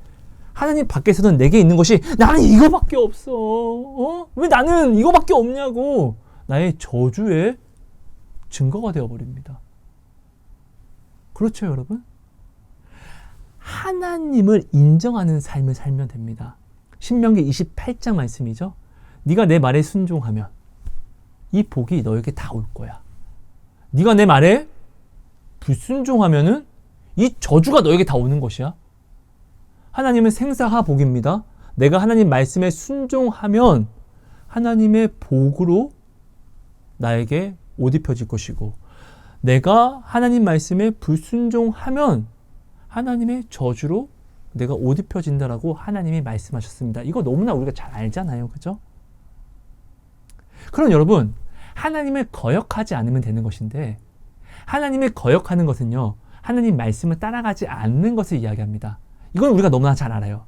하나님 밖에서는 내게 있는 것이 나는 이거밖에 없어. 왜 나는 이거밖에 없냐고 나의 저주의 증거가 되어버립니다. 그렇죠, 여러분? 하나님을 인정하는 삶을 살면 됩니다. 신명기 28장 말씀이죠. 네가 내 말에 순종하면 이 복이 너에게 다 올 거야. 네가 내 말에 불순종하면은 이 저주가 너에게 다 오는 것이야. 하나님은 생사화복입니다. 내가 하나님 말씀에 순종하면 하나님의 복으로 나에게 옷 입혀질 것이고, 내가 하나님 말씀에 불순종하면 하나님의 저주로 내가 옷 입혀진다라고 하나님이 말씀하셨습니다. 이거 너무나 우리가 잘 알잖아요. 그죠? 그럼 여러분, 하나님을 거역하지 않으면 되는 것인데, 하나님을 거역하는 것은요, 하나님 말씀을 따라가지 않는 것을 이야기합니다. 이건 우리가 너무나 잘 알아요.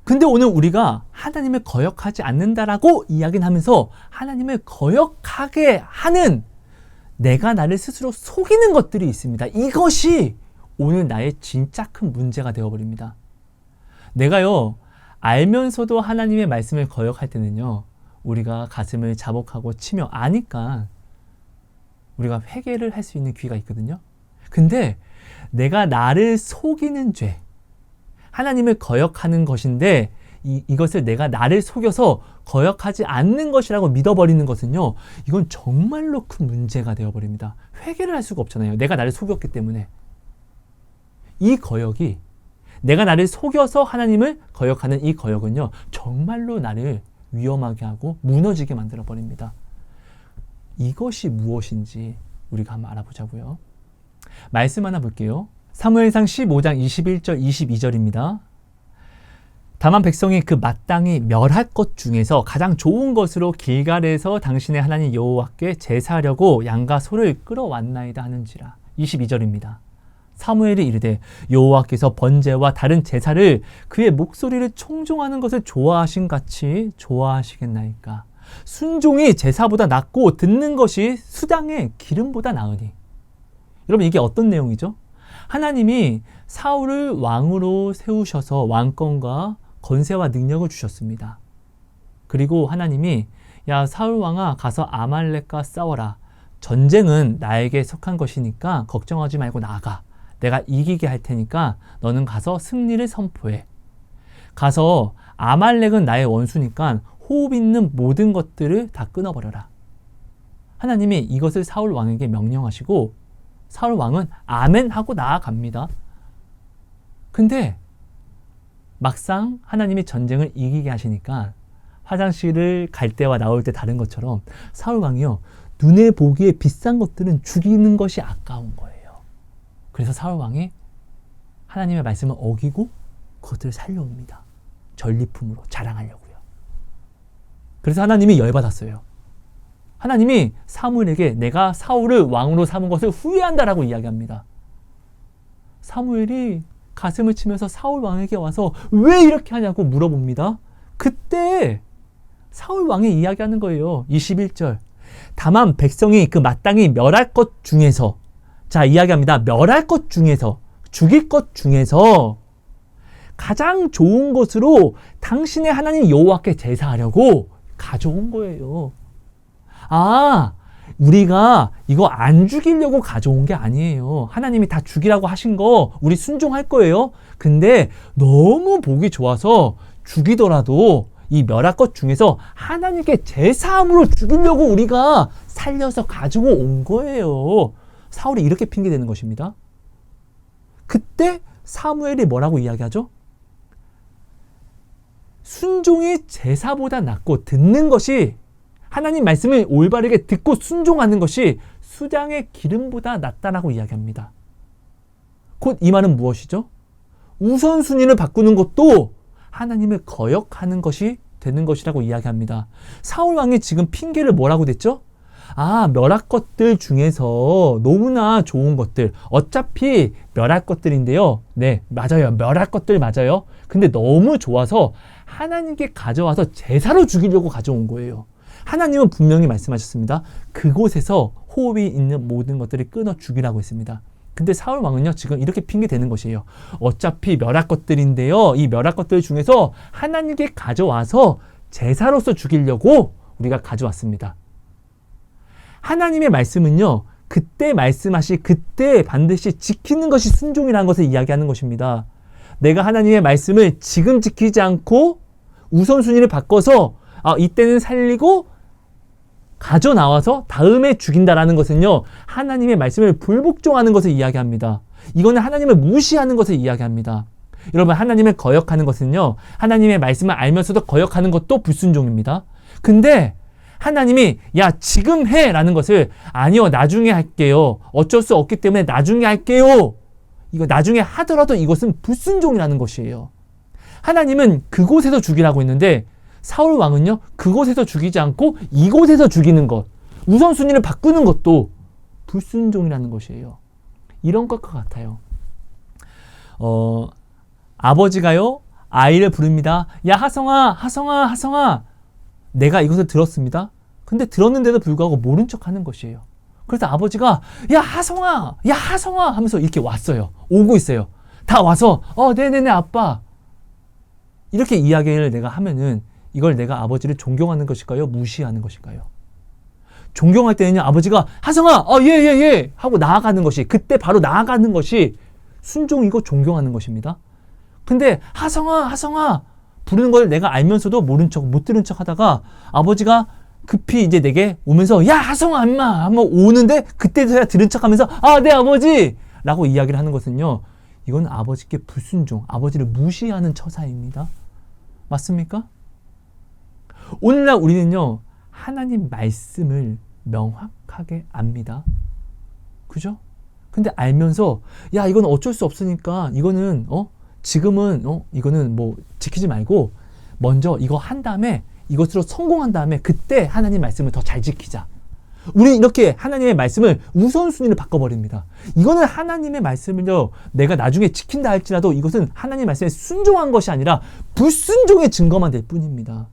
근데 오늘 우리가 하나님을 거역하지 않는다라고 이야기는 하면서 하나님을 거역하게 하는 내가 나를 스스로 속이는 것들이 있습니다. 이것이 오늘 나의 진짜 큰 문제가 되어버립니다. 내가요, 알면서도 하나님의 말씀을 거역할 때는요, 우리가 가슴을 자복하고 치며 아니까 우리가 회개를 할 수 있는 기회가 있거든요. 근데 내가 나를 속이는 죄, 하나님을 거역하는 것인데 이것을 내가 나를 속여서 거역하지 않는 것이라고 믿어버리는 것은요, 이건 정말로 큰 문제가 되어버립니다. 회개를 할 수가 없잖아요. 내가 나를 속였기 때문에. 이 거역이, 내가 나를 속여서 하나님을 거역하는 이 거역은요, 정말로 나를 위험하게 하고 무너지게 만들어버립니다. 이것이 무엇인지 우리가 한번 알아보자고요. 말씀 하나 볼게요. 사무엘상 15장 21절 22절입니다. 다만 백성이 그 마땅히 멸할 것 중에서 가장 좋은 것으로 길갈에서 당신의 하나님 여호와께 제사하려고 양과 소를 끌어왔나이다 하는지라. 22절입니다. 사무엘이 이르되 여호와께서 번제와 다른 제사를 그의 목소리를 청종하는 것을 좋아하신 같이 좋아하시겠나이까. 순종이 제사보다 낫고 듣는 것이 수당의 기름보다 나으니. 여러분, 이게 어떤 내용이죠? 하나님이 사울을 왕으로 세우셔서 왕권과 권세와 능력을 주셨습니다. 그리고 하나님이 야, 사울 왕아, 가서 아말렉과 싸워라. 전쟁은 나에게 속한 것이니까 걱정하지 말고 나가. 내가 이기게 할 테니까 너는 가서 승리를 선포해. 가서 아말렉은 나의 원수니까 호흡 있는 모든 것들을 다 끊어버려라. 하나님이 이것을 사울 왕에게 명령하시고 사울 왕은 아멘 하고 나아갑니다. 근데 막상 하나님이 전쟁을 이기게 하시니까 화장실을 갈 때와 나올 때 다른 것처럼 사울 왕이요, 눈에 보기에 비싼 것들은 죽이는 것이 아까운 거예요. 그래서 사울 왕이 하나님의 말씀을 어기고 그것들을 살려옵니다. 전리품으로 자랑하려고요. 그래서 하나님이 열받았어요. 하나님이 사무엘에게 내가 사울을 왕으로 삼은 것을 후회한다라고 이야기합니다. 사무엘이 가슴을 치면서 사울 왕에게 와서 왜 이렇게 하냐고 물어봅니다. 그때 사울 왕이 이야기하는 거예요. 21절. 다만 백성이 그 마땅히 멸할 것 중에서, 자, 이야기합니다. 멸할 것 중에서, 죽일 것 중에서 가장 좋은 것으로 당신의 하나님 여호와께 제사하려고 가져온 거예요. 아, 우리가 이거 안 죽이려고 가져온 게 아니에요. 하나님이 다 죽이라고 하신 거 우리 순종할 거예요. 근데 너무 보기 좋아서 죽이더라도 이 멸할 것 중에서 하나님께 제사함으로 죽이려고 우리가 살려서 가지고 온 거예요. 사울이 이렇게 핑계대는 것입니다. 그때 사무엘이 뭐라고 이야기하죠? 순종이 제사보다 낫고 듣는 것이, 하나님 말씀을 올바르게 듣고 순종하는 것이 수장의 기름보다 낫다라고 이야기합니다. 곧 이 말은 무엇이죠? 우선순위를 바꾸는 것도 하나님을 거역하는 것이 되는 것이라고 이야기합니다. 사울 왕이 지금 핑계를 뭐라고 댔죠? 아, 멸할 것들 중에서 너무나 좋은 것들, 어차피 멸할 것들인데요. 네, 맞아요. 멸할 것들 맞아요. 근데 너무 좋아서 하나님께 가져와서 제사로 죽이려고 가져온 거예요. 하나님은 분명히 말씀하셨습니다. 그곳에서 호흡이 있는 모든 것들을 끊어 죽이라고 했습니다. 근데 사울 왕은요, 지금 이렇게 핑계 대는 것이에요. 어차피 멸할 것들인데요, 이 멸할 것들 중에서 하나님께 가져와서 제사로서 죽이려고 우리가 가져왔습니다. 하나님의 말씀은요, 그때 말씀하시 그때 반드시 지키는 것이 순종이라는 것을 이야기하는 것입니다. 내가 하나님의 말씀을 지금 지키지 않고 우선순위를 바꿔서 이때는 살리고 가져 나와서 다음에 죽인다라는 것은요, 하나님의 말씀을 불복종하는 것을 이야기합니다. 이거는 하나님을 무시하는 것을 이야기합니다. 여러분, 하나님을 거역하는 것은요, 하나님의 말씀을 알면서도 거역하는 것도 불순종입니다. 근데 하나님이 야, 지금 해 라는 것을 아니요, 나중에 할게요, 어쩔 수 없기 때문에 나중에 할게요, 이거 나중에 하더라도 이것은 불순종이라는 것이에요. 하나님은 그곳에서 죽이라고 했는데 사울 왕은요, 그곳에서 죽이지 않고 이곳에서 죽이는 것, 우선순위를 바꾸는 것도 불순종이라는 것이에요. 이런 것과 같아요. 아버지가요, 아이를 부릅니다. 야, 하성아, 하성아, 하성아. 내가 이것을 들었습니다. 근데 들었는데도 불구하고 모른 척 하는 것이에요. 그래서 아버지가 야, 하성아, 야, 하성아 하면서 이렇게 왔어요. 오고 있어요. 다 와서 네네네 아빠, 이렇게 이야기를 내가 하면은 이걸 내가 아버지를 존경하는 것일까요? 무시하는 것일까요? 존경할 때는요, 아버지가 하성아, 예 하고 나아가는 것이, 그때 바로 나아가는 것이 순종이고 존경하는 것입니다. 근데 하성아 부르는 걸 내가 알면서도 모른 척, 못 들은 척 하다가 아버지가 급히 이제 내게 오면서 야 하성아 임마 한번 오는데 그때서야 들은 척 하면서 네 아버지 라고 이야기를 하는 것은요, 이건 아버지께 불순종, 아버지를 무시하는 처사입니다. 맞습니까? 오늘날 우리는요, 하나님 말씀을 명확하게 압니다. 그죠? 근데 알면서 야 이건 어쩔 수 없으니까 이거는 지금은 이거는 뭐 지키지 말고 먼저 이거 한 다음에 이것으로 성공한 다음에 그때 하나님 말씀을 더 잘 지키자. 우리는 이렇게 하나님의 말씀을 우선순위를 바꿔버립니다. 이거는 하나님의 말씀을요, 내가 나중에 지킨다 할지라도 이것은 하나님 말씀에 순종한 것이 아니라 불순종의 증거만 될 뿐입니다.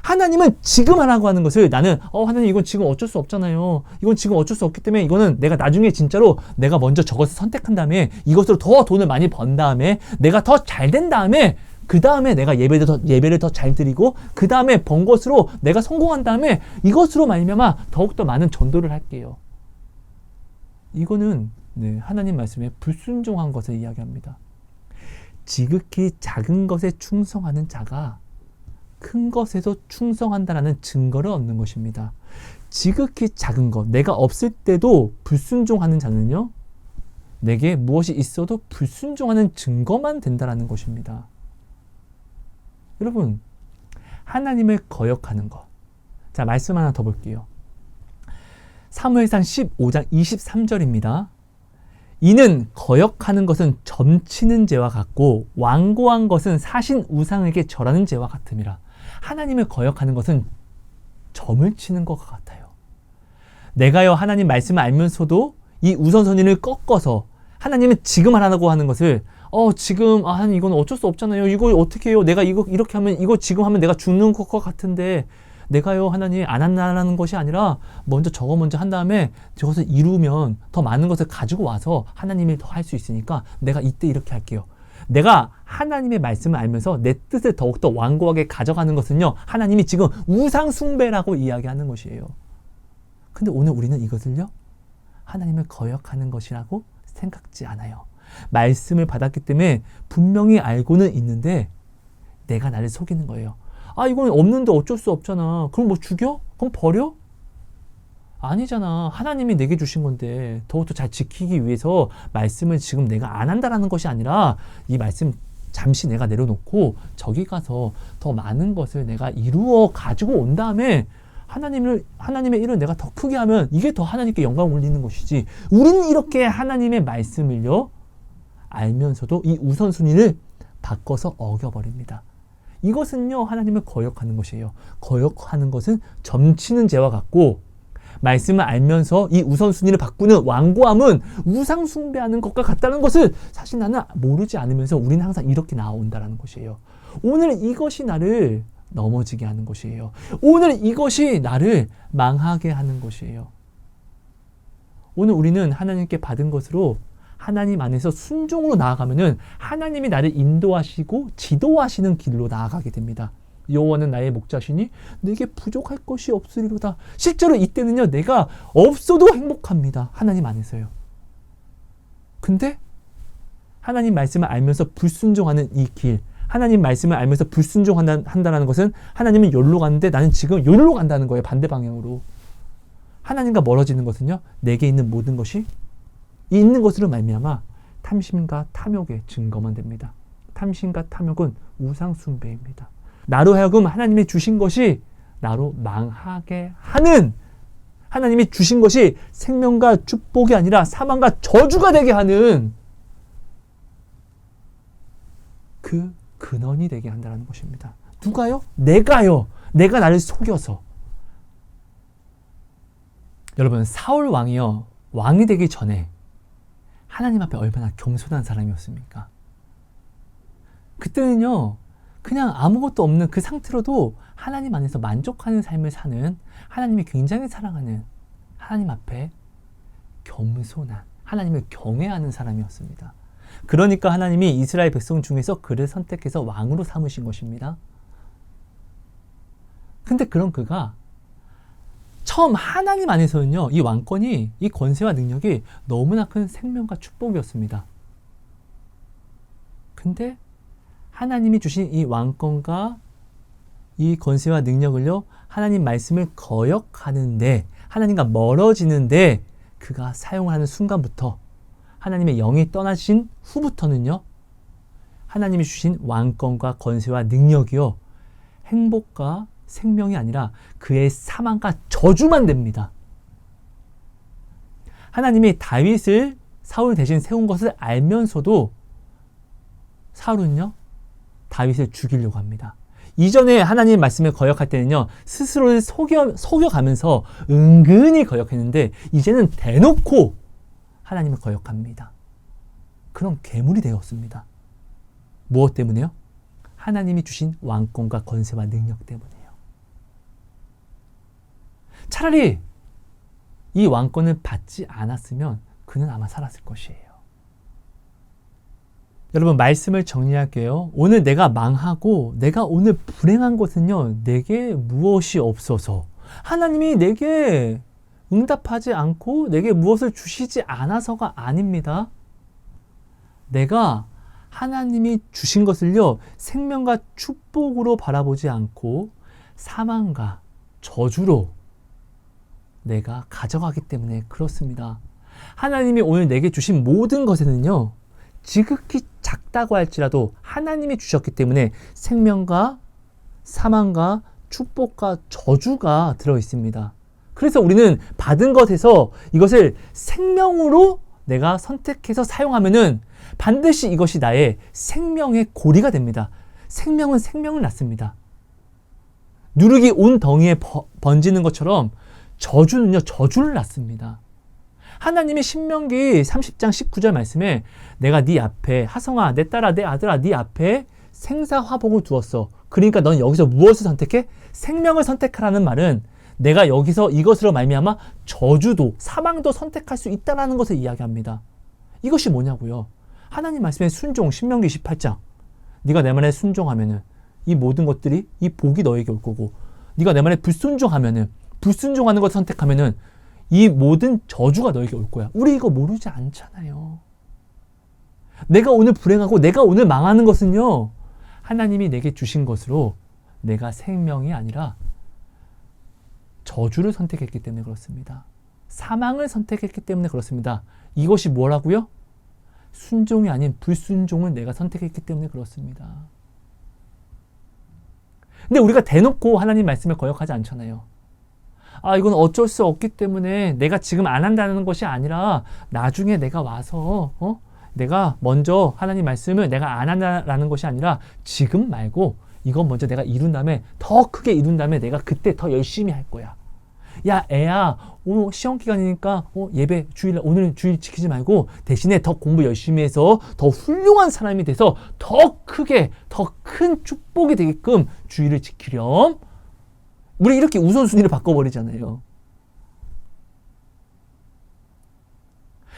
하나님은 지금 하라고 하는 것을 나는 하나님 이건 지금 어쩔 수 없잖아요. 이건 지금 어쩔 수 없기 때문에 이거는 내가 나중에 진짜로 내가 먼저 저것을 선택한 다음에 이것으로 더 돈을 많이 번 다음에 내가 더 잘 된 다음에 그 다음에 내가 예배를 더 잘 드리고 그 다음에 번 것으로 내가 성공한 다음에 이것으로 말미암아 더욱더 많은 전도를 할게요. 이거는 하나님 말씀에 불순종한 것을 이야기합니다. 지극히 작은 것에 충성하는 자가 큰 것에도 충성한다라는 증거를 얻는 것입니다. 지극히 작은 것, 내가 없을 때도 불순종하는 자는요, 내게 무엇이 있어도 불순종하는 증거만 된다라는 것입니다. 여러분, 하나님을 거역하는 것. 자, 말씀 하나 더 볼게요. 사무엘상 15장 23절입니다. 이는 거역하는 것은 점치는 죄와 같고 완고한 것은 사신 우상에게 절하는 죄와 같음이라. 하나님을 거역하는 것은 점을 치는 것 같아요. 내가요 하나님 말씀을 알면서도 이 우선순위를 꺾어서 하나님은 지금 하라고 하는 것을 지금 하나님 이건 어쩔 수 없잖아요. 이거 어떻게 해요? 내가 이거 이렇게 하면 이거 지금 하면 내가 죽는 것 같은데 내가요 하나님 안 한다는 것이 아니라 먼저 저거 먼저 한 다음에 저것을 이루면 더 많은 것을 가지고 와서 하나님이 더 할 수 있으니까 내가 이때 이렇게 할게요. 내가 하나님의 말씀을 알면서 내 뜻을 더욱더 완고하게 가져가는 것은요, 하나님이 지금 우상 숭배라고 이야기하는 것이에요. 근데 오늘 우리는 이것을요, 하나님을 거역하는 것이라고 생각지 않아요. 말씀을 받았기 때문에 분명히 알고는 있는데 내가 나를 속이는 거예요. 이건 없는데 어쩔 수 없잖아. 그럼 뭐 죽여? 그럼 버려? 아니잖아. 하나님이 내게 주신 건데 더욱더 잘 지키기 위해서 말씀을 지금 내가 안 한다라는 것이 아니라 이 말씀 잠시 내가 내려놓고 저기 가서 더 많은 것을 내가 이루어 가지고 온 다음에 하나님의 일을 내가 더 크게 하면 이게 더 하나님께 영광을 올리는 것이지. 우리는 이렇게 하나님의 말씀을요, 알면서도 이 우선순위를 바꿔서 어겨버립니다. 이것은요, 하나님을 거역하는 것이에요. 거역하는 것은 점치는 죄와 같고, 말씀을 알면서 이 우선순위를 바꾸는 완고함은 우상 숭배하는 것과 같다는 것을 사실 나는 모르지 않으면서 우리는 항상 이렇게 나온다는 것이에요. 오늘 이것이 나를 넘어지게 하는 것이에요. 오늘 이것이 나를 망하게 하는 것이에요. 오늘 우리는 하나님께 받은 것으로 하나님 안에서 순종으로 나아가면은 하나님이 나를 인도하시고 지도하시는 길로 나아가게 됩니다. 여호와는 나의 목자시니 내게 부족할 것이 없으리로다. 실제로 이때는요, 내가 없어도 행복합니다. 하나님 안에서요. 근데 하나님 말씀을 알면서 불순종하는 이 길, 하나님 말씀을 알면서 불순종한다는 것은 하나님은 여기로 가는데 나는 지금 여기로 간다는 거예요. 반대 방향으로. 하나님과 멀어지는 것은요, 내게 있는 모든 것이 있는 것으로 말미암아 탐심과 탐욕의 증거만 됩니다. 탐심과 탐욕은 우상 숭배입니다. 나로 하여금 하나님이 주신 것이 나로 망하게 하는, 하나님이 주신 것이 생명과 축복이 아니라 사망과 저주가 되게 하는 그 근원이 되게 한다는 것입니다. 누가요? 내가요. 내가 나를 속여서. 여러분, 사울 왕이요, 왕이 되기 전에 하나님 앞에 얼마나 겸손한 사람이었습니까? 그때는요, 그냥 아무것도 없는 그 상태로도 하나님 안에서 만족하는 삶을 사는, 하나님이 굉장히 사랑하는, 하나님 앞에 겸손한, 하나님을 경외하는 사람이었습니다. 그러니까 하나님이 이스라엘 백성 중에서 그를 선택해서 왕으로 삼으신 것입니다. 근데 그런 그가 처음 하나님 안에서는요, 이 왕권이, 이 권세와 능력이 너무나 큰 생명과 축복이었습니다. 근데 하나님이 주신 이 왕권과 이 권세와 능력을요, 하나님 말씀을 거역하는데, 하나님과 멀어지는데 그가 사용하는 순간부터, 하나님의 영이 떠나신 후부터는요, 하나님이 주신 왕권과 권세와 능력이요, 행복과 생명이 아니라 그의 사망과 저주만 됩니다. 하나님이 다윗을 사울 대신 세운 것을 알면서도 사울은요, 다윗을 죽이려고 합니다. 이전에 하나님 말씀을 거역할 때는요, 스스로를 속여가면서 은근히 거역했는데, 이제는 대놓고 하나님을 거역합니다. 그럼 괴물이 되었습니다. 무엇 때문에요? 하나님이 주신 왕권과 권세와 능력 때문에요. 차라리 이 왕권을 받지 않았으면 그는 아마 살았을 것이에요. 여러분, 말씀을 정리할게요. 오늘 내가 망하고 내가 오늘 불행한 것은요, 내게 무엇이 없어서, 하나님이 내게 응답하지 않고 내게 무엇을 주시지 않아서가 아닙니다. 내가 하나님이 주신 것을요, 생명과 축복으로 바라보지 않고 사망과 저주로 내가 가져가기 때문에 그렇습니다. 하나님이 오늘 내게 주신 모든 것에는요, 지극히 작다고 할지라도 하나님이 주셨기 때문에 생명과 사망과 축복과 저주가 들어 있습니다. 그래서 우리는 받은 것에서 이것을 생명으로 내가 선택해서 사용하면은 반드시 이것이 나의 생명의 고리가 됩니다. 생명은 생명을 낳습니다. 누룩이 온 덩이에 번지는 것처럼 저주는요, 저주를 낳습니다. 하나님이 신명기 30장 19절 말씀에 내가 네 앞에, 하성아, 내 딸아, 내 아들아, 네 앞에 생사화복을 두었어. 그러니까 넌 여기서 무엇을 선택해? 생명을 선택하라는 말은 내가 여기서 이것으로 말미암아 저주도, 사망도 선택할 수 있다는 것을 이야기합니다. 이것이 뭐냐고요? 하나님 말씀의 순종, 신명기 28장. 네가 내 말에 순종하면은 이 모든 것들이, 이 복이 너에게 올 거고, 네가 내 말에 불순종하면은, 불순종하는 것을 선택하면은 이 모든 저주가 너에게 올 거야. 우리 이거 모르지 않잖아요. 내가 오늘 불행하고 내가 오늘 망하는 것은요, 하나님이 내게 주신 것으로 내가 생명이 아니라 저주를 선택했기 때문에 그렇습니다. 사망을 선택했기 때문에 그렇습니다. 이것이 뭐라고요? 순종이 아닌 불순종을 내가 선택했기 때문에 그렇습니다. 근데 우리가 대놓고 하나님 말씀을 거역하지 않잖아요. 아, 이건 어쩔 수 없기 때문에 내가 지금 안 한다는 것이 아니라 나중에 내가 와서 내가 먼저 하나님 말씀을 내가 안 한다는 것이 아니라 지금 말고 이건 먼저 내가 이룬 다음에, 더 크게 이룬 다음에 내가 그때 더 열심히 할 거야. 야, 애야, 오늘 시험 기간이니까 예배 주일, 오늘은 주일 지키지 말고 대신에 더 공부 열심히 해서 더 훌륭한 사람이 돼서 더 크게, 더 큰 축복이 되게끔 주일을 지키렴. 우리 이렇게 우선순위를 바꿔버리잖아요.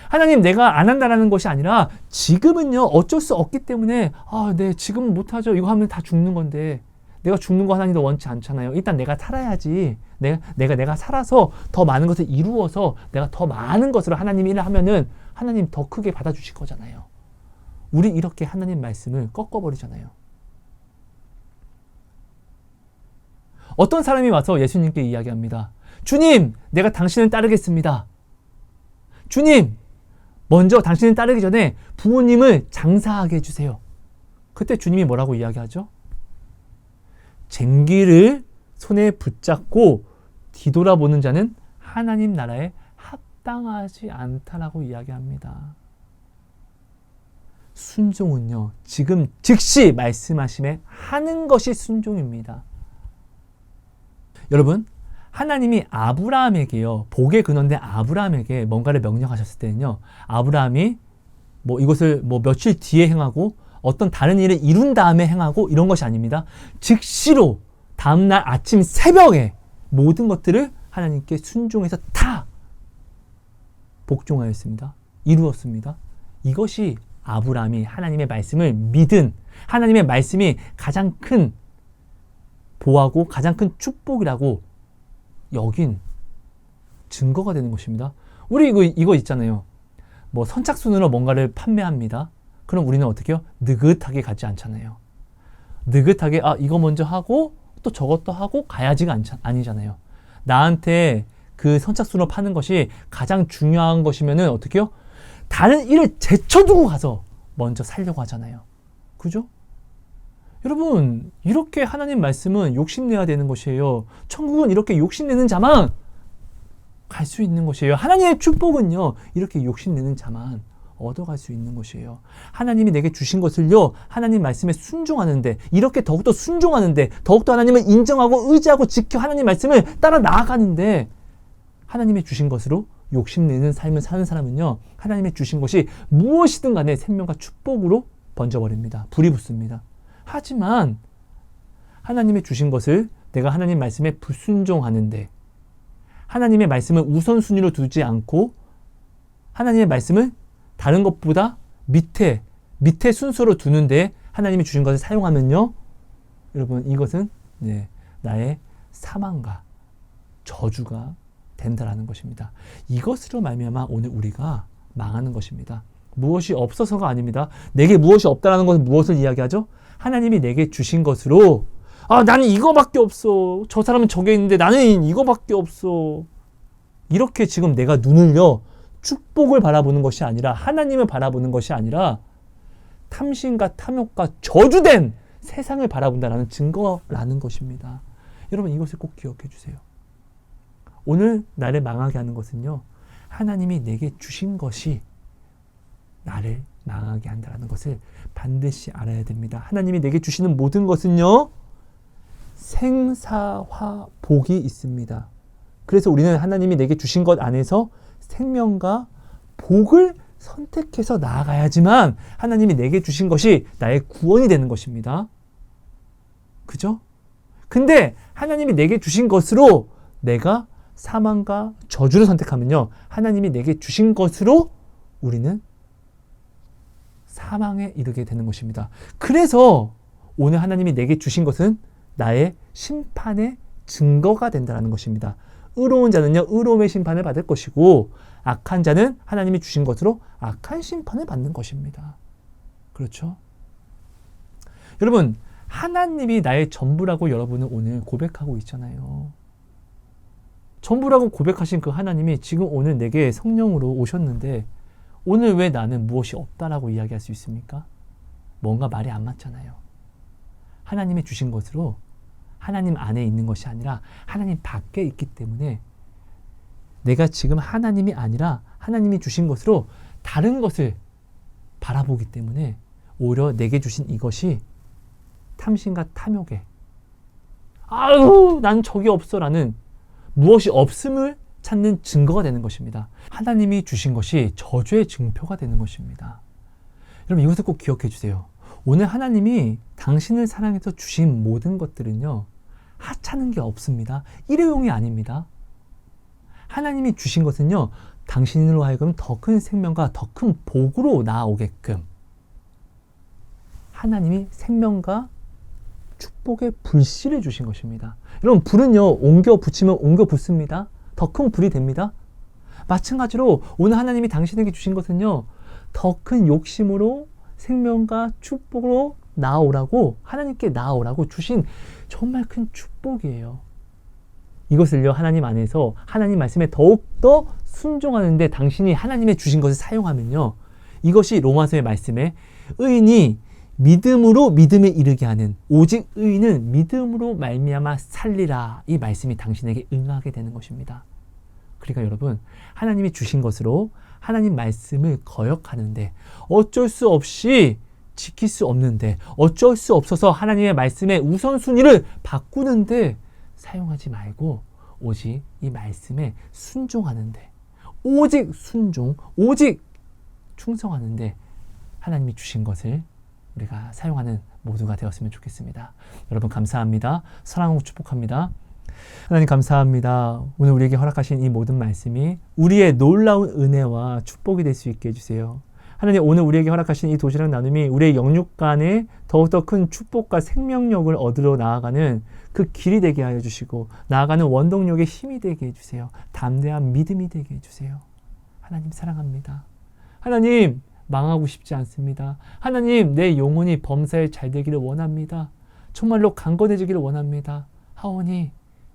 하나님, 내가 안 한다는 것이 아니라 지금은요, 어쩔 수 없기 때문에 네, 지금은 못하죠. 이거 하면 다 죽는 건데, 내가 죽는 거 하나님도 원치 않잖아요. 일단 내가 살아야지. 내가 살아서 더 많은 것을 이루어서 내가 더 많은 것으로 하나님 일을 하면은 하나님 더 크게 받아주실 거잖아요. 우리 이렇게 하나님 말씀을 꺾어버리잖아요. 어떤 사람이 와서 예수님께 이야기합니다. 주님, 내가 당신을 따르겠습니다. 주님, 먼저 당신을 따르기 전에 부모님을 장사하게 해주세요. 그때 주님이 뭐라고 이야기하죠? 쟁기를 손에 붙잡고 뒤돌아보는 자는 하나님 나라에 합당하지 않다라고 이야기합니다. 순종은요, 지금 즉시 말씀하심에 하는 것이 순종입니다. 여러분, 하나님이 아브라함에게요, 복의 근원된 아브라함에게 뭔가를 명령하셨을 때는요, 아브라함이 이것을 며칠 뒤에 행하고 어떤 다른 일을 이룬 다음에 행하고 이런 것이 아닙니다. 즉시로 다음날 아침 새벽에 모든 것들을 하나님께 순종해서 다 복종하였습니다. 이루었습니다. 이것이 아브라함이 하나님의 말씀을 믿은, 하나님의 말씀이 가장 큰 보하고 가장 큰 축복이라고 여긴 증거가 되는 것입니다. 우리 이거 있잖아요. 뭐 선착순으로 뭔가를 판매합니다. 그럼 우리는 어떻게 해요? 느긋하게 가지 않잖아요. 느긋하게 이거 먼저 하고 또 저것도 하고 가야지가 아니잖아요. 나한테 그 선착순으로 파는 것이 가장 중요한 것이면은 어떻게 해요? 다른 일을 제쳐두고 가서 먼저 살려고 하잖아요. 그죠? 여러분, 이렇게 하나님 말씀은 욕심내야 되는 것이에요. 천국은 이렇게 욕심내는 자만 갈 수 있는 것이에요. 하나님의 축복은요, 이렇게 욕심내는 자만 얻어갈 수 있는 것이에요. 하나님이 내게 주신 것을요, 하나님 말씀에 순종하는데, 이렇게 더욱더 순종하는데, 더욱더 하나님을 인정하고 의지하고 지켜 하나님 말씀을 따라 나아가는데, 하나님의 주신 것으로 욕심내는 삶을 사는 사람은요, 하나님의 주신 것이 무엇이든 간에 생명과 축복으로 번져버립니다. 불이 붙습니다. 하지만 하나님의 주신 것을 내가 하나님 말씀에 불순종하는데, 하나님의 말씀을 우선순위로 두지 않고 하나님의 말씀을 다른 것보다 밑에 순서로 두는데 하나님이 주신 것을 사용하면요, 여러분, 이것은 나의 사망과 저주가 된다라는 것입니다. 이것으로 말미암아 오늘 우리가 망하는 것입니다. 무엇이 없어서가 아닙니다. 내게 무엇이 없다라는 것은 무엇을 이야기하죠? 하나님이 내게 주신 것으로 나는 이거밖에 없어. 저 사람은 저게 있는데 나는 이거밖에 없어. 이렇게 지금 내가 눈을요, 축복을 바라보는 것이 아니라, 하나님을 바라보는 것이 아니라 탐심과 탐욕과 저주된 세상을 바라본다라는 증거라는 것입니다. 여러분, 이것을 꼭 기억해 주세요. 오늘 나를 망하게 하는 것은요, 하나님이 내게 주신 것이 나를 망하게 한다는 것을 반드시 알아야 됩니다. 하나님이 내게 주시는 모든 것은요, 생사화복이 있습니다. 그래서 우리는 하나님이 내게 주신 것 안에서 생명과 복을 선택해서 나아가야지만 하나님이 내게 주신 것이 나의 구원이 되는 것입니다. 그죠? 근데 하나님이 내게 주신 것으로 내가 사망과 저주를 선택하면요, 하나님이 내게 주신 것으로 우리는 사망에 이르게 되는 것입니다. 그래서 오늘 하나님이 내게 주신 것은 나의 심판의 증거가 된다는 것입니다. 의로운 자는요, 의로움의 심판을 받을 것이고, 악한 자는 하나님이 주신 것으로 악한 심판을 받는 것입니다. 그렇죠? 여러분, 하나님이 나의 전부라고 여러분은 오늘 고백하고 있잖아요. 전부라고 고백하신 그 하나님이 지금 오늘 내게 성령으로 오셨는데, 오늘 왜 나는 무엇이 없다라고 이야기할 수 있습니까? 뭔가 말이 안 맞잖아요. 하나님이 주신 것으로 하나님 안에 있는 것이 아니라 하나님 밖에 있기 때문에, 내가 지금 하나님이 아니라 하나님이 주신 것으로 다른 것을 바라보기 때문에 오히려 내게 주신 이것이 탐심과 탐욕에 난 적이 없어 라는, 무엇이 없음을 찾는 증거가 되는 것입니다. 하나님이 주신 것이 저주의 증표가 되는 것입니다. 여러분, 이것을 꼭 기억해 주세요. 오늘 하나님이 당신을 사랑해서 주신 모든 것들은요, 하찮은 게 없습니다. 일회용이 아닙니다. 하나님이 주신 것은요, 당신으로 하여금 더 큰 생명과 더 큰 복으로 나아오게끔 하나님이 생명과 축복의 불씨를 주신 것입니다. 여러분, 불은요, 옮겨 붙이면 옮겨 붙습니다. 더 큰 불이 됩니다. 마찬가지로 오늘 하나님이 당신에게 주신 것은요, 더 큰 욕심으로 생명과 축복으로 나아오라고, 하나님께 나아오라고 주신 정말 큰 축복이에요. 이것을요, 하나님 안에서 하나님 말씀에 더욱더 순종하는데 당신이 하나님의 주신 것을 사용하면요, 이것이 로마서의 말씀에 의인이 믿음으로 믿음에 이르게 하는, 오직 의인은 믿음으로 말미암아 살리라, 이 말씀이 당신에게 응하게 되는 것입니다. 그러니까 여러분, 하나님이 주신 것으로 하나님 말씀을 거역하는데, 어쩔 수 없이 지킬 수 없는데, 어쩔 수 없어서 하나님의 말씀의 우선순위를 바꾸는데 사용하지 말고, 오직 이 말씀에 순종하는데, 오직 순종, 오직 충성하는데 하나님이 주신 것을 우리가 사용하는 모두가 되었으면 좋겠습니다. 여러분, 감사합니다. 사랑하고 축복합니다. 하나님, 감사합니다. 오늘 우리에게 허락하신 이 모든 말씀이 우리의 놀라운 은혜와 축복이 될 수 있게 해주세요. 하나님 오늘 우리에게 허락하신 이 도시락 나눔이 우리의 영육 간에 더욱더 큰 축복과 생명력을 얻으러 나아가는 그 길이 되게 하여 주시고 나아가는 원동력의 힘이 되게 해주세요. 담대한 믿음이 되게 해주세요. 하나님 사랑합니다. 하나님 망하고 싶지 않습니다. 하나님 내 영혼이 범사에 잘 되기를 원합니다. 정말로 강건해지기를 원합니다. 하오니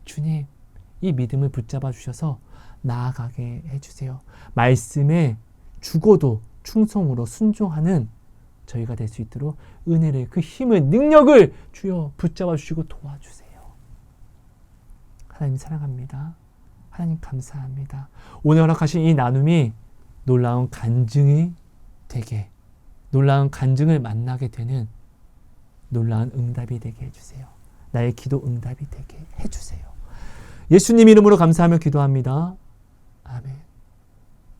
주님 이 믿음을 붙잡아 주셔서 나아가게 해주세요. 말씀에 죽어도 충성으로 순종하는 저희가 될 수 있도록 은혜를 그 힘을 능력을 주여 붙잡아 주시고 도와주세요. 하나님 사랑합니다. 하나님 감사합니다. 오늘 허락하신 이 나눔이 놀라운 간증이 되게 놀라운 간증을 만나게 되는 놀라운 응답이 되게 해주세요. 나의 기도 응답이 되게 해주세요. 예수님 이름으로 감사하며 기도합니다. 아멘.